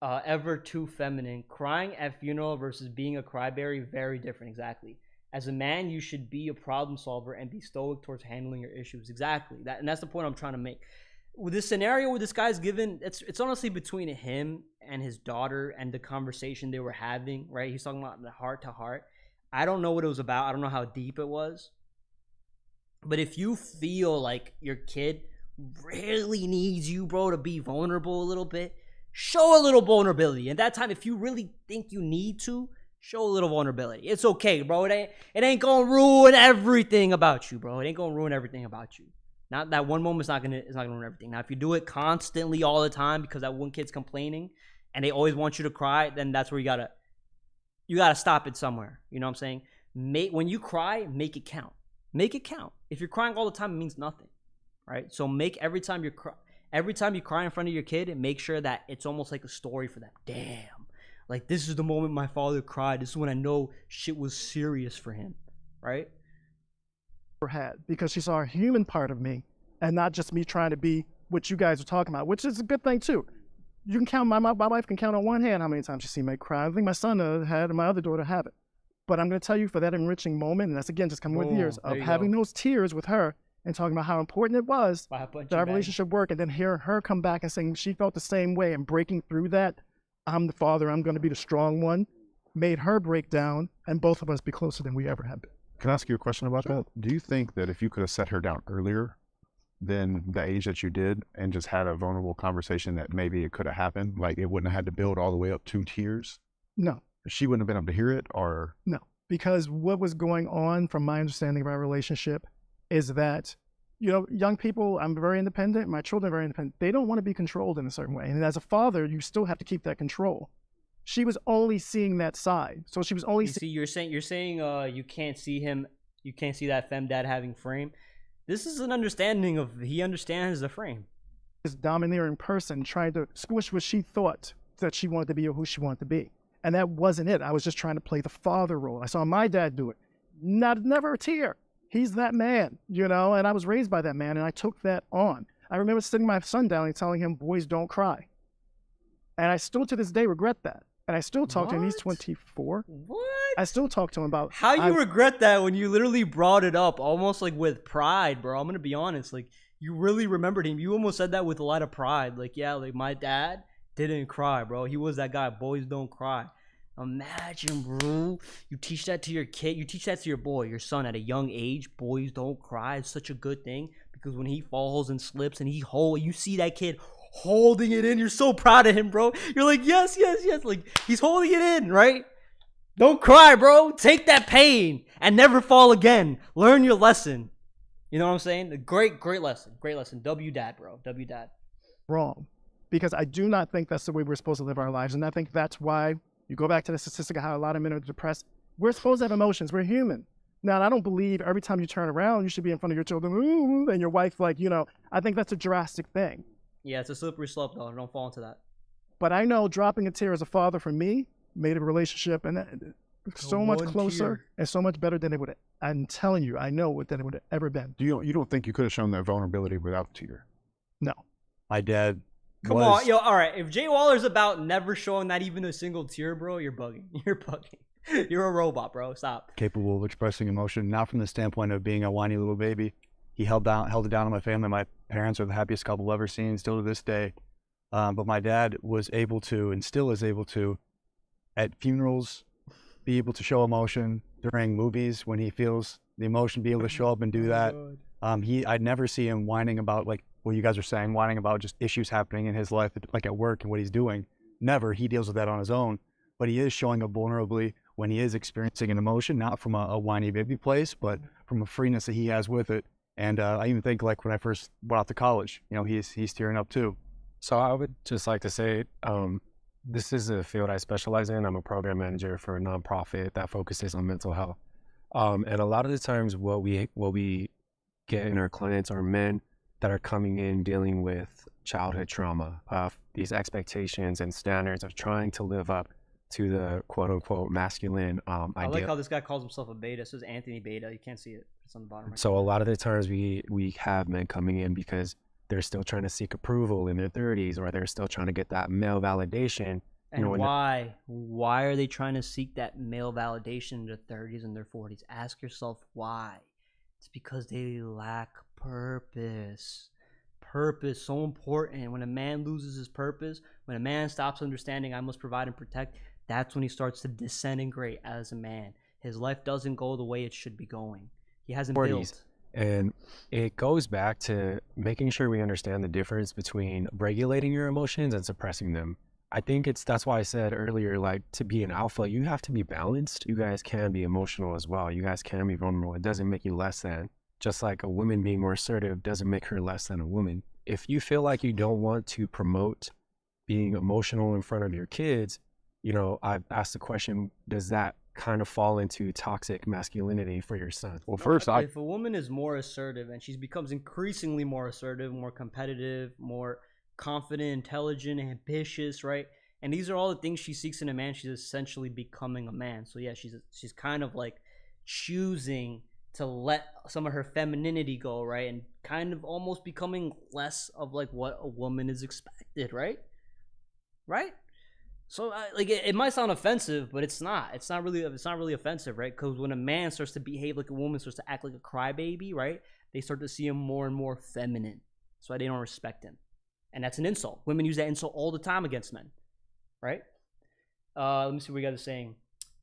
Ever too feminine. Crying at funeral versus being a cryberry, very different. Exactly. As a man, you should be a problem solver and be stoic towards handling your issues. Exactly. And that's the point I'm trying to make. With this scenario where this guy's given, it's honestly between him and his daughter and the conversation they were having, right? He's talking about the heart to heart. I don't know what it was about. I don't know how deep it was. But if you feel like your kid really needs you, bro, to be vulnerable a little bit, show a little vulnerability. And that time, if you really think you need to, show a little vulnerability. It's okay, bro. It ain't gonna ruin everything about you, bro. It ain't gonna ruin everything about you. Not that one moment's not gonna ruin everything. Now, if you do it constantly all the time because that one kid's complaining and they always want you to cry, then that's where you gotta stop it somewhere. You know what I'm saying? When you cry, make it count. Make it count. If you're crying all the time, it means nothing, right? So make every time you cry in front of your kid, and make sure that it's almost like a story for them. Damn, like this is the moment my father cried. This is when I know shit was serious for him, right? Had because she saw a human part of me and not just me trying to be what you guys are talking about, which is a good thing too. You can count, my wife can count on one hand how many times she's seen me cry. I think my son had, and my other daughter have it. But I'm going to tell you, for that enriching moment, and that's again just coming with years of having those tears with her and talking about how important it was that our relationship worked, and then hearing her come back and saying she felt the same way and breaking through that. I'm the father, I'm going to be the strong one, made her break down, and both of us be closer than we ever have been. Can I ask you a question about that? Do you think that if you could have set her down earlier than the age that you did and just had a vulnerable conversation, that maybe it could have happened? Like, it wouldn't have had to build all the way up to tears? No. She wouldn't have been able to hear it, or? No, because what was going on from my understanding of our relationship is that, you know, young people, I'm very independent, my children are very independent. They don't want to be controlled in a certain way. And as a father, you still have to keep that control. She was only seeing that side. So she was only you're saying you can't see him, you can't see that femdad having frame. This is an understanding of, he understands the frame. This domineering person trying to squish what she thought that she wanted to be or who she wanted to be. And that wasn't it. I was just trying to play the father role. I saw my dad do it. Never a tear. He's that man, you know, and I was raised by that man, and I took that on. I remember sitting my son down and telling him, boys don't cry. And I still to this day regret that. And I still talk to him. He's 24. What? I still talk to him about how you regret that when you literally brought it up almost like with pride, bro. I'm going to be honest. Like, you really remembered him. You almost said that with a lot of pride. Like, yeah, like my dad didn't cry, bro. He was that guy. Boys don't cry. Imagine, bro. You teach that to your kid. You teach that to your boy, your son at a young age. Boys don't cry. It's such a good thing because when he falls and slips and you see that kid holding it in. You're so proud of him, bro. You're like, yes, yes, yes. Like, he's holding it in, right? Don't cry, bro. Take that pain and never fall again. Learn your lesson. You know what I'm saying? A great lesson. Great lesson. W dad, bro. W dad. Wrong. Because I do not think that's the way we're supposed to live our lives. And I think that's why you go back to the statistic of how a lot of men are depressed. We're supposed to have emotions. We're human. Now, I don't believe every time you turn around, you should be in front of your children, ooh, and your wife, like, you know, I think that's a drastic thing. Yeah, it's a slippery slope, though. Don't fall into that. But I know dropping a tear as a father for me made a relationship and so much closer and so much better than it would. I'm telling you, I know what than it would have ever been. You don't think you could have shown that vulnerability without the tear? No. My dad. Come on, yo, all right. If Jay Waller's about never showing not even a single tear, bro, you're bugging. You're bugging. You're a robot, bro. Stop. Capable of expressing emotion, not from the standpoint of being a whiny little baby. He held it down on my family. My parents are the happiest couple I've ever seen, still to this day. But my dad was able to, and still is able to, at funerals, be able to show emotion. During movies, when he feels the emotion, be able to show up and do that. I'd never see him whining about, like what you guys are saying, whining about just issues happening in his life, like at work and what he's doing. Never. He deals with that on his own. But he is showing up vulnerably when he is experiencing an emotion, not from a whiny baby place, but from a freeness that he has with it. And I even think, like, when I first went out to college, you know, he's tearing up too. So I would just like to say, this is a field I specialize in. I'm a program manager for a nonprofit that focuses on mental health. And a lot of the times what we get in our clients are men that are coming in dealing with childhood trauma, these expectations and standards of trying to live up to the quote unquote masculine ideal. I like how this guy calls himself a beta. This is Anthony Beta. You can't see it. It's on the bottom right. So a lot of the times we have men coming in because they're still trying to seek approval in their 30s, or they're still trying to get that male validation. And you know, why? Why are they trying to seek that male validation in their 30s and their 40s? Ask yourself why. It's because they lack purpose. Purpose, so important. When a man loses his purpose, when a man stops understanding I must provide and protect, that's when he starts to disintegrate as a man. His life doesn't go the way it should be going. He hasn't built. And it goes back to making sure we understand the difference between regulating your emotions and suppressing them. I think that's why I said earlier, like, to be an alpha, you have to be balanced. You guys can be emotional as well. You guys can be vulnerable. It doesn't make you less than. Just like a woman being more assertive doesn't make her less than a woman. If you feel like you don't want to promote being emotional in front of your kids, you know, I've asked the question, does that kind of fall into toxic masculinity for your son? Well, first, if a woman is more assertive and she becomes increasingly more assertive, more competitive, more confident, intelligent, ambitious, right? And these are all the things she seeks in a man. She's essentially becoming a man. So yeah, she's kind of like choosing to let some of her femininity go, right? And kind of almost becoming less of like what a woman is expected, right? Right? So like it might sound offensive, but it's not. It's not really offensive, right? Because when a man starts to behave like a woman, starts to act like a crybaby, right? They start to see him more and more feminine. That's why they don't respect him. And that's an insult. Women use that insult all the time against men, right? Let me see what we got to saying.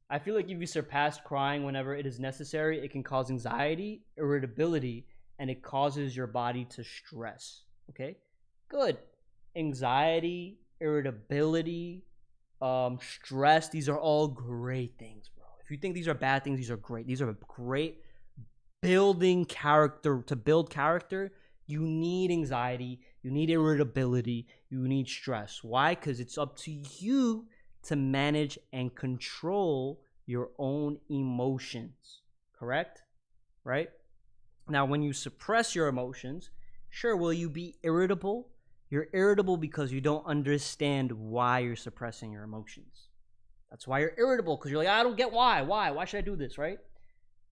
I feel like if you surpass crying whenever it is necessary, it can cause anxiety, irritability, and it causes your body to stress. Okay? Good. Anxiety, irritability, stress, these are all great things, bro. If you think these are bad things, these are great. These are great building character. To build character, you need anxiety, you need irritability, you need stress. Why? Because it's up to you to manage and control your own emotions. Correct? Right? Now, when you suppress your emotions, sure, will you be irritable? You're irritable because you don't understand why you're suppressing your emotions. That's why you're irritable, because you're like, I don't get why. Why should I do this, right?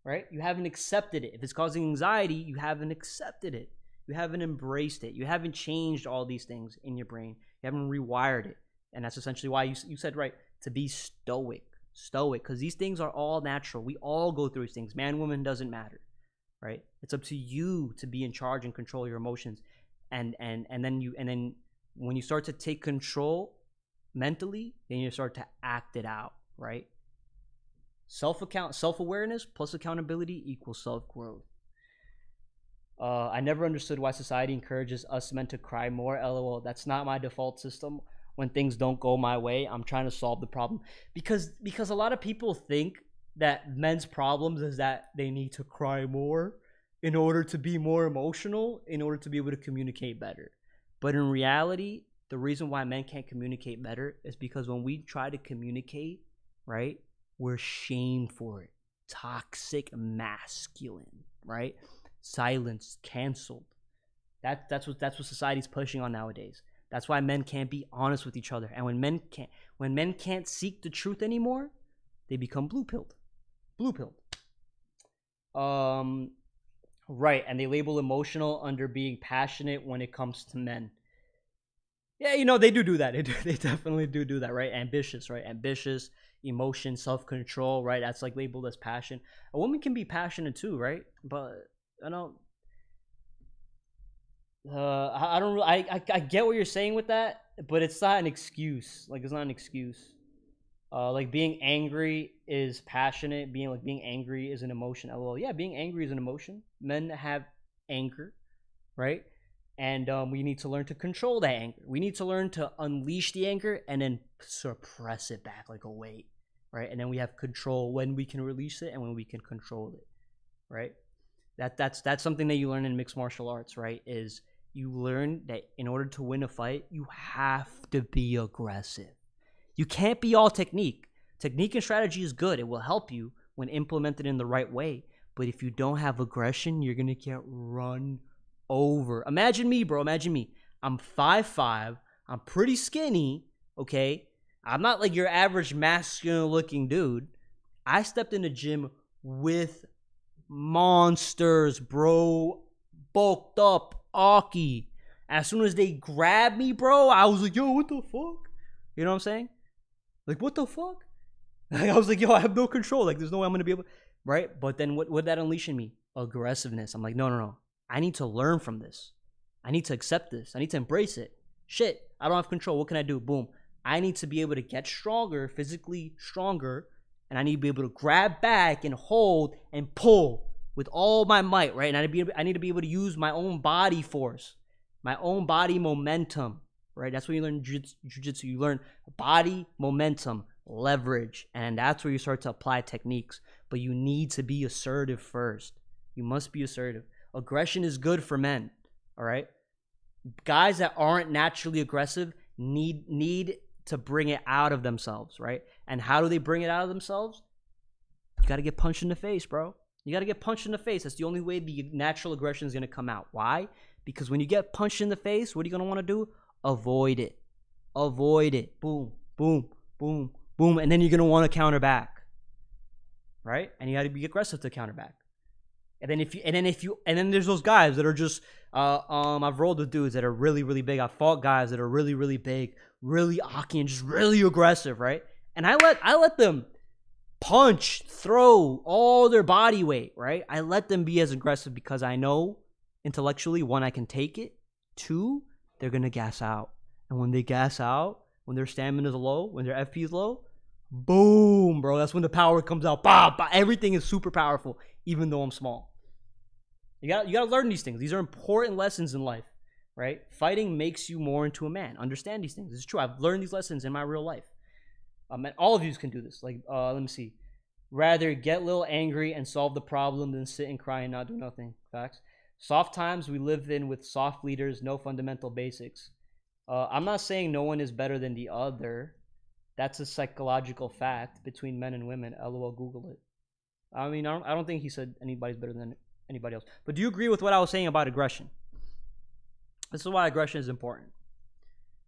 Right? You haven't accepted it. If it's causing anxiety, you haven't accepted it. You haven't embraced it. You haven't changed all these things in your brain. You haven't rewired it. And that's essentially why you said, right, to be stoic, because these things are all natural. We all go through these things. Man, woman, doesn't matter, right? It's up to you to be in charge and control your emotions. And then when you start to take control mentally, then you start to act it out, right? Self-awareness plus accountability equals self-growth. I never understood why society encourages us men to cry more. LOL. That's not my default system. When things don't go my way, I'm trying to solve the problem. Because a lot of people think that men's problems is that they need to cry more in order to be more emotional, in order to be able to communicate better. But in reality, the reason why men can't communicate better is because when we try to communicate, right, we're shamed for it. Toxic masculine, right? Silenced, canceled. That's what society's pushing on nowadays. That's why men can't be honest with each other. And when men can't seek the truth anymore, they become blue-pilled. Blue-pilled. Right, and they label emotional under being passionate when it comes to men. Yeah, they do that. They definitely do that, right? Ambitious, right? Ambitious, emotion, self-control, right? That's like labeled as passion. A woman can be passionate too, right? But I don't really, I get what you're saying with that, but it's not an excuse. Like, it's not an excuse. Like being angry is passionate. Being angry is an emotion. LOL. Yeah, being angry is an emotion. Men have anger, right? And we need to learn to control that anger. We need to learn to unleash the anger and then suppress it back like a weight, right? And then we have control when we can release it and when we can control it, right? That's something that you learn in mixed martial arts, right? Is you learn that in order to win a fight, you have to be aggressive. You can't be all technique. Technique and strategy is good. It will help you when implemented in the right way. But if you don't have aggression, you're going to get run over. Imagine me, bro. Imagine me. I'm 5'5". I'm pretty skinny, okay? I'm not like your average masculine-looking dude. I stepped in the gym with monsters, bro. Bulked up, Aki. As soon as they grabbed me, bro, I was like, yo, what the fuck? You know what I'm saying? Like, what the fuck? Like, I was like, yo, I have no control. Like, there's no way I'm going to be able, right? But then what that unleash in me? Aggressiveness. I'm like, no. I need to learn from this. I need to accept this. I need to embrace it. Shit, I don't have control. What can I do? Boom. I need to be able to get stronger, physically stronger, and I need to be able to grab back and hold and pull with all my might, right? And I need to be able to use my own body force, my own body momentum, right? That's when you learn jiu-jitsu. You learn body momentum, leverage, and that's where you start to apply techniques. But you need to be assertive first. You must be assertive. Aggression is good for men, all right? Guys that aren't naturally aggressive need to bring it out of themselves, right? And how do they bring it out of themselves? You got to get punched in the face, bro. You got to get punched in the face. That's the only way the natural aggression is going to come out. Why? Because when you get punched in the face, what are you going to want to do? Avoid it. Avoid it. Boom, boom, boom, boom. And then you're going to want to counter back, right? And you got to be aggressive to counter back. And then there's those guys that are just I've rolled with dudes that are really, really big. I've fought guys that are really, really big, really cocky and just really aggressive, right? And I let them punch, throw all their body weight, right? I let them be as aggressive because I know intellectually, one, I can take it. Two, they're gonna gas out. And when they gas out, when their stamina is low, when their FP is low, boom, bro. That's when the power comes out. Bah, bah. Everything is super powerful, even though I'm small. You gotta learn these things. These are important lessons in life, right? Fighting makes you more into a man. Understand these things. It's true. I've learned these lessons in my real life. And all of you can do this. Like, let me see. Rather get a little angry and solve the problem than sit and cry and not do nothing. Facts. Soft times we live in with soft leaders, no fundamental basics. I'm not saying no one is better than the other. That's a psychological fact between men and women. LOL, Google it. I mean, I don't think he said anybody's better than anybody else. But do you agree with what I was saying about aggression? This is why aggression is important.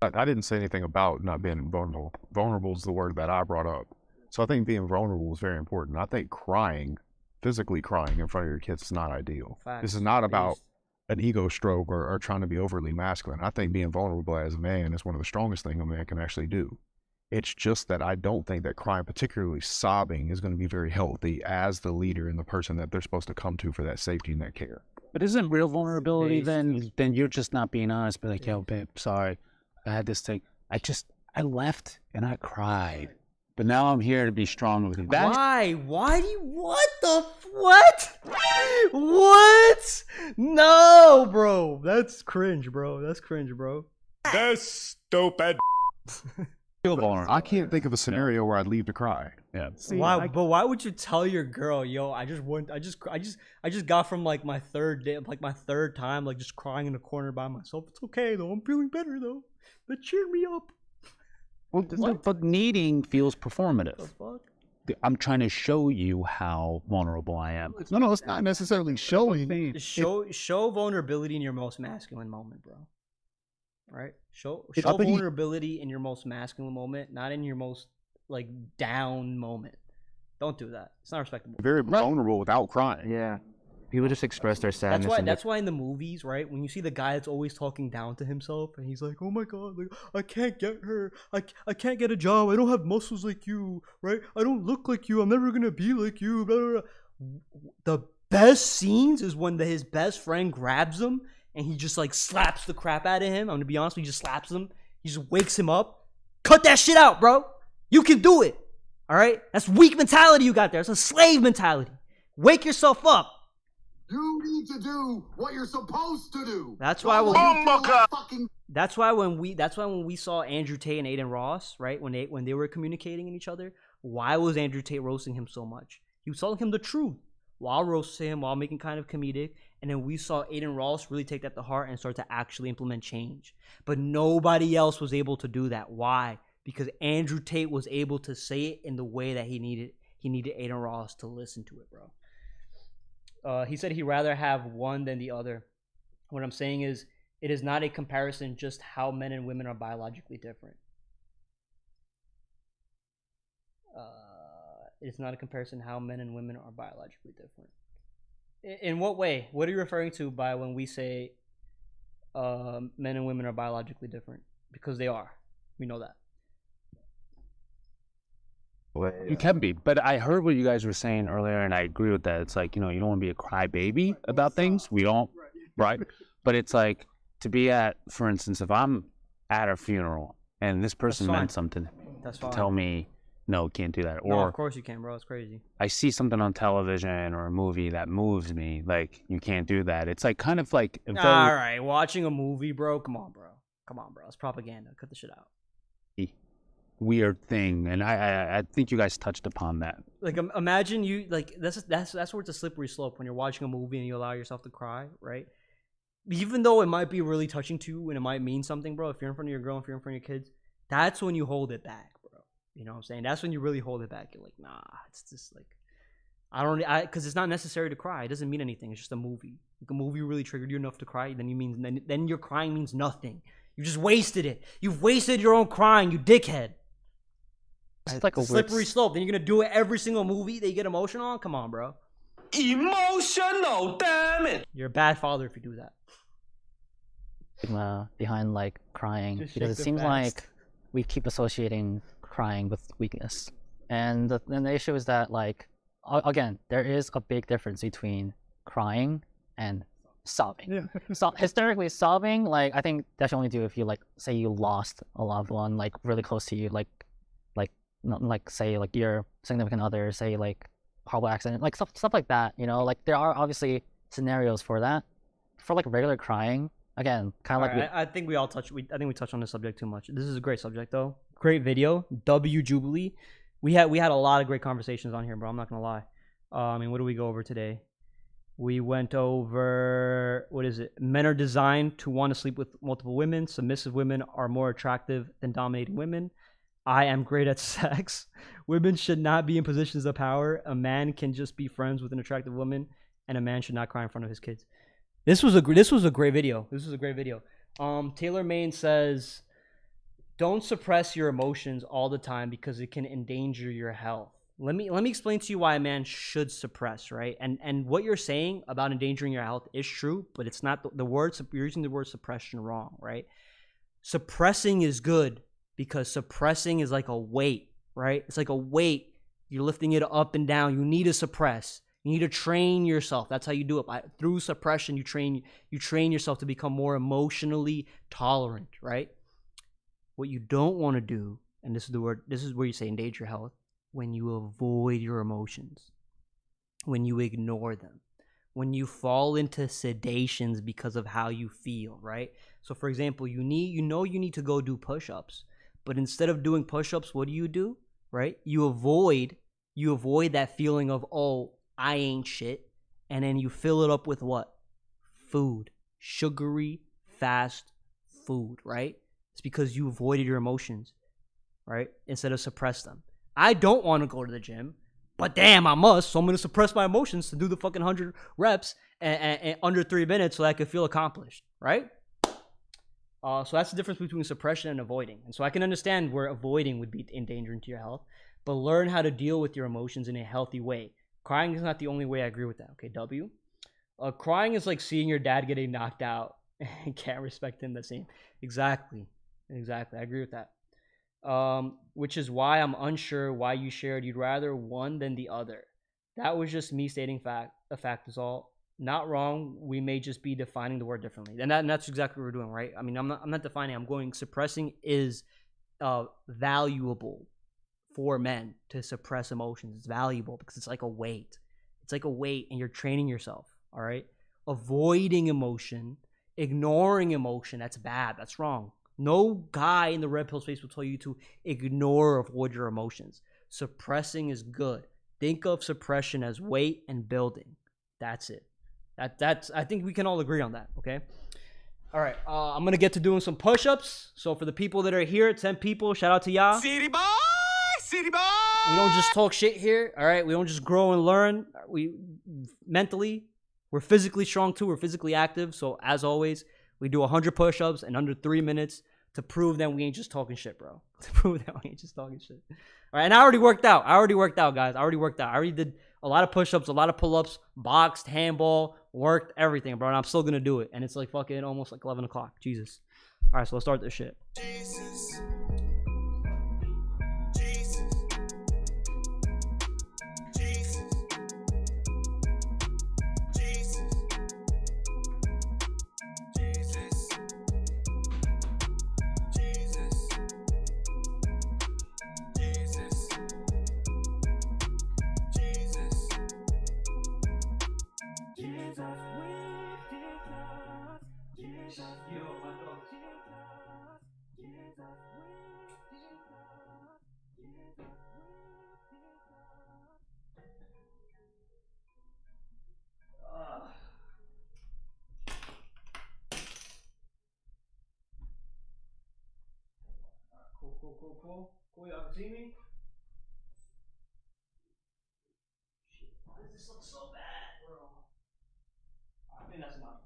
I didn't say anything about not being vulnerable. Vulnerable is the word that I brought up. So I think being vulnerable is very important. I think physically crying in front of your kids is not ideal. Facts. This is not about an ego stroke or trying to be overly masculine. I think being vulnerable as a man is one of the strongest things a man can actually do. It's just that I don't think that crying, particularly sobbing, is going to be very healthy as the leader and the person that they're supposed to come to for that safety and that care. But isn't real vulnerability then you're just not being honest? Be like, yo, babe, sorry, I had this thing. I left and I cried. But now I'm here to be strong with you. Why? Why do you, what? No, bro. That's cringe, bro. That's stupid. I can't think of a scenario where I'd leave to cry. Yeah. See, Why? But why would you tell your girl, yo? I just got from like my third day, like my third time, like just crying in the corner by myself. It's okay though. I'm feeling better though. But cheer me up. Well, but needing feels performative. The fuck? I'm trying to show you how vulnerable I am. No, it's not necessarily showing. Show vulnerability in your most masculine moment, bro. Right? Show I think vulnerability in your most masculine moment, not in your most like down moment. Don't do that. It's not respectable. Very vulnerable without crying. Yeah. People just express their sadness. That's why in the movies, right, when you see the guy that's always talking down to himself and he's like, oh my god, like I can't get her, I can't get a job, I don't have muscles like you, right? I don't look like you, I'm never gonna be like you, blah, blah, blah. The best scenes is when his best friend grabs him and he just like slaps the crap out of him. I'm gonna be honest, he just slaps him, he just wakes him up. Cut that shit out, bro. You can do it. All right? That's weak mentality you got there. It's a slave mentality. Wake yourself up. You need to do what you're supposed to do. That's why when we saw Andrew Tate and Aiden Ross, right, when they were communicating in each other, why was Andrew Tate roasting him so much? He was telling him the truth while roasting him, while making kind of comedic, and then we saw Aiden Ross really take that to heart and start to actually implement change. But nobody else was able to do that. Why? Because Andrew Tate was able to say it in the way that he needed Aiden Ross to listen to it, bro. He said he'd rather have one than the other. What I'm saying is, it is not a comparison just how men and women are biologically different. It's not a comparison how men and women are biologically different. In what way? What are you referring to by when we say men and women are biologically different? Because they are. We know that. You can be, but I heard what you guys were saying earlier, and I agree with that. It's like, you don't want to be a crybaby about things. We don't, right? But it's like to be at, for instance, if I'm at a funeral and this person meant something to me, That's fine. tell me, no, can't do that. No, Or of course you can, bro. It's crazy. I see something on television or a movie that moves me, like, you can't do that. It's like kind of like... All right, watching a movie, bro. Come on, bro. It's propaganda. Cut the shit out. Weird thing, and I think you guys touched upon that. Like, imagine you, like, that's where it's a slippery slope when you're watching a movie and you allow yourself to cry, right? Even though it might be really touching to you and it might mean something, bro, if you're in front of your girl, if you're in front of your kids, that's when you hold it back, bro. You know what I'm saying? That's when you really hold it back. You're like, nah, it's just like, because it's not necessary to cry. It doesn't mean anything. It's just a movie. Like, a movie really triggered you enough to cry, then your crying means nothing. You just wasted it. You've wasted your own crying, you dickhead. It's like a slippery slope. Then you're gonna do it every single movie that you get emotional on? Come on, bro. Emotional, damn it. You're a bad father if you do that. Stigma behind like crying Just because shake it the seems fast. like we keep associating crying with weakness, and the issue is that like again there is a big difference between crying and sobbing. Yeah. So hysterically sobbing, like I think that should only do if you like say you lost a loved one like really close to you, like like say like your significant other, say like horrible accident, like stuff like that. You know, like there are obviously scenarios for that. For like regular crying, again, kind of like Alright, I think we all touched. I think we touched on this subject too much. This is a great subject though. Great video. W Jubilee. We had a lot of great conversations on here, bro. I'm not gonna lie. I mean, what do we go over today? We went over, what is it? Men are designed to want to sleep with multiple women. Submissive women are more attractive than dominating women. I am great at sex. Women should not be in positions of power. A man can just be friends with an attractive woman, and a man should not cry in front of his kids. This was a great video. This was a great video. Taylor Maine says, don't suppress your emotions all the time because it can endanger your health. Let me explain to you why a man should suppress, right? And what you're saying about endangering your health is true, but it's not the word. You're using the word suppression wrong, right? Suppressing is good because suppressing is like a weight, right? It's like a weight. You're lifting it up and down. You need to suppress. You need to train yourself. That's how you do it. Through suppression, you train yourself to become more emotionally tolerant, right? What you don't want to do, and this is the word. This is where you say endanger your health. When you avoid your emotions, when you ignore them, when you fall into sedations because of how you feel, right? So for example, you need to go do push-ups, but instead of doing push-ups, what do? Right? You avoid that feeling of, oh, I ain't shit, and then you fill it up with what? Food. Sugary, fast food, right? It's because you avoided your emotions, right? Instead of suppress them. I don't want to go to the gym, but damn, I must. So I'm going to suppress my emotions to do the fucking 100 reps and under 3 minutes so that I can feel accomplished, right? So that's the difference between suppression and avoiding. And so I can understand where avoiding would be endangering to your health, but learn how to deal with your emotions in a healthy way. Crying is not the only way. I agree with that. Okay, W. Crying is like seeing your dad getting knocked out and can't respect him the same. Exactly. I agree with that. Which is why I'm unsure why you shared you'd rather one than the other. That was just me stating a fact is all. Not wrong. We may just be defining the word differently. And that's exactly what we're doing, right? I mean, I'm not defining. I'm going suppressing is valuable for men to suppress emotions. It's valuable because it's like a weight. It's like a weight and you're training yourself, all right? Avoiding emotion, ignoring emotion, that's bad. That's wrong. No guy in the red pill space will tell you to ignore or avoid your emotions. Suppressing is good. Think of suppression as weight and building. That's it. That's I think we can all agree on that, okay? All right, I'm going to get to doing some push-ups. So for the people that are here, 10 people, shout out to y'all. City boy! City boy! We don't just talk shit here, all right? We don't just grow and learn. We're physically strong too. We're physically active. So as always, we do 100 push-ups in under 3 minutes to prove that we ain't just talking shit, bro. To prove that we ain't just talking shit. All right, and I already worked out, guys. I already did a lot of push-ups, a lot of pull-ups, boxed, handball, worked, everything, bro. And I'm still going to do it. And it's like fucking almost like 11 o'clock. Jesus. All right, so let's start this shit. Jesus. Cool. Y'all can see me? Shit, why does this look so bad, bro? I think that's enough.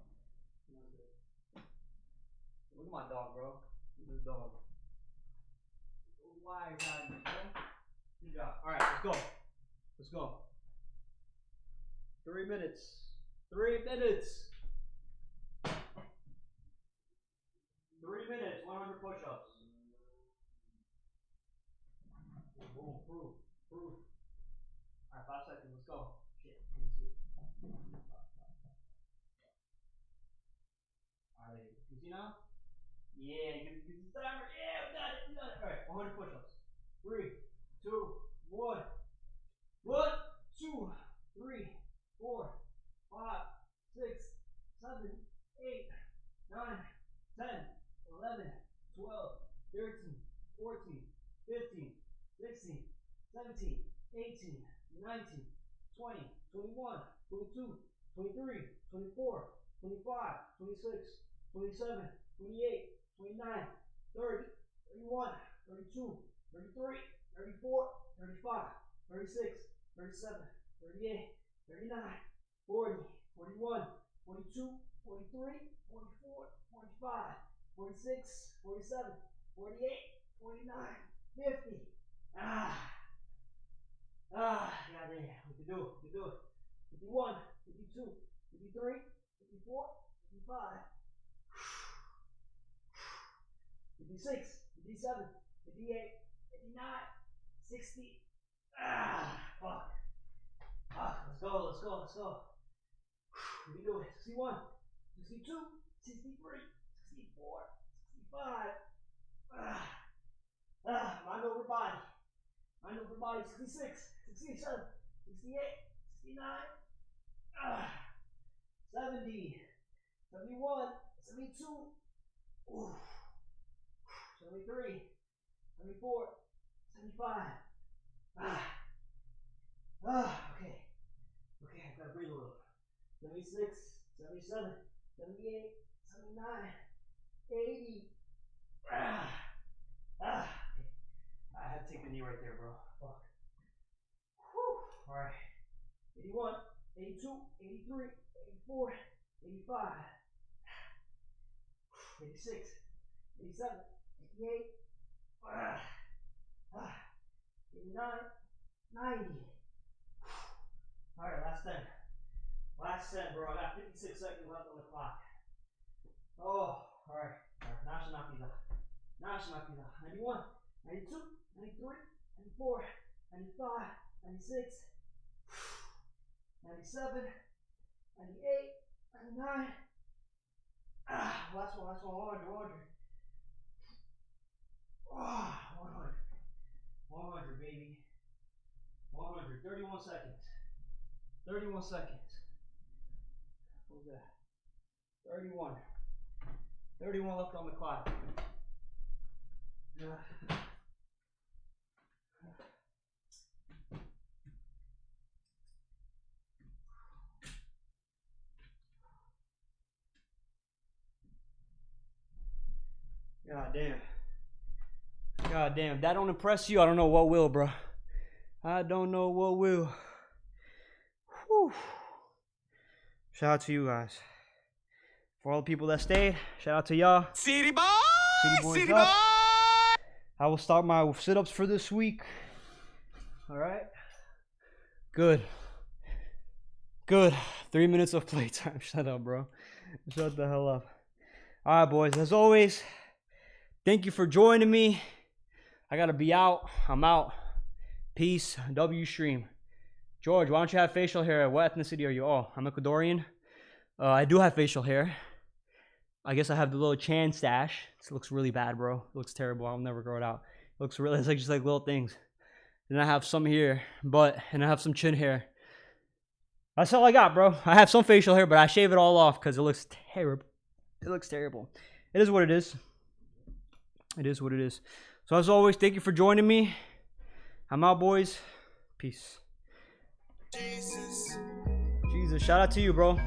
Look at my dog, bro. Look at this dog. Why is that, man? Good job. All right, let's go. 3 minutes. 3 minutes. 3 minutes, 100 push-ups. Boom, proof. Alright, 5 seconds, let's go. Shit, let me see it. Alright, you see now? Yeah, give me the timer. Yeah, we got it. Alright, 100 push-ups. 3, 2, 1. 1, 2, 3, 4, 5, 6, 7, 8, 9, 10, 11, 12, 13, 14, 15, 16, 17, 18, 19, 20, 21, 22, 23, 24, 25, 26, 27, 28, 29, 30, 31, 32, 33, 34, 35, 36, 37, 38, 39, 40, 41, 42, 43, 44, 45, 46, 47, 48, 49, 50. Goddamn. We can do it. 51, 52, 53, 54, 55, 56, 57, 58, 59, 60. Fuck. Let's go. We can do it. 61, 62, 63, 64, 65. Mind over body. 66, 67, 68, 69, 70, 71, 72, 73, 74, 75. Okay, I gotta breathe a little. 76, 77, 78, 79, 80. Okay. I had to take the knee right there, bro. Fuck. Whew. Alright. 81, 82, 83, 84, 85, 86, 87, 88, 89, 90. Alright, last 10. Last 10, bro. I got 56 seconds left on the clock. Oh, alright. Now I should knock these out. 91, 92, 93, 94, 95, 96, 97, 98, 99. Last one, 100. 100, baby. 100, 31 seconds. 31 seconds. What was that? 31. 31 left on the clock. God damn. If that don't impress you, I don't know what will, bro. I don't know what will. Whew. Shout out to you guys. For all the people that stayed, shout out to y'all. City boy! City boys up. I will start my sit-ups for this week. Alright. Good. 3 minutes of playtime. Shut up, bro. Shut the hell up. Alright, boys. As always, thank you for joining me. I gotta be out. I'm out. Peace. W stream. George, why don't you have facial hair? What ethnicity are you? Oh, I'm Ecuadorian. I do have facial hair. I guess I have the little Chan stash. It looks really bad, bro. It looks terrible. I'll never grow it out. It looks really, it's like just like little things. And I have some here, and I have some chin hair. That's all I got, bro. I have some facial hair, but I shave it all off because it looks terrible. It looks terrible. It is what it is. It is what it is. So as always, thank you for joining me. I'm out, boys. Peace. Jesus, shout out to you, bro.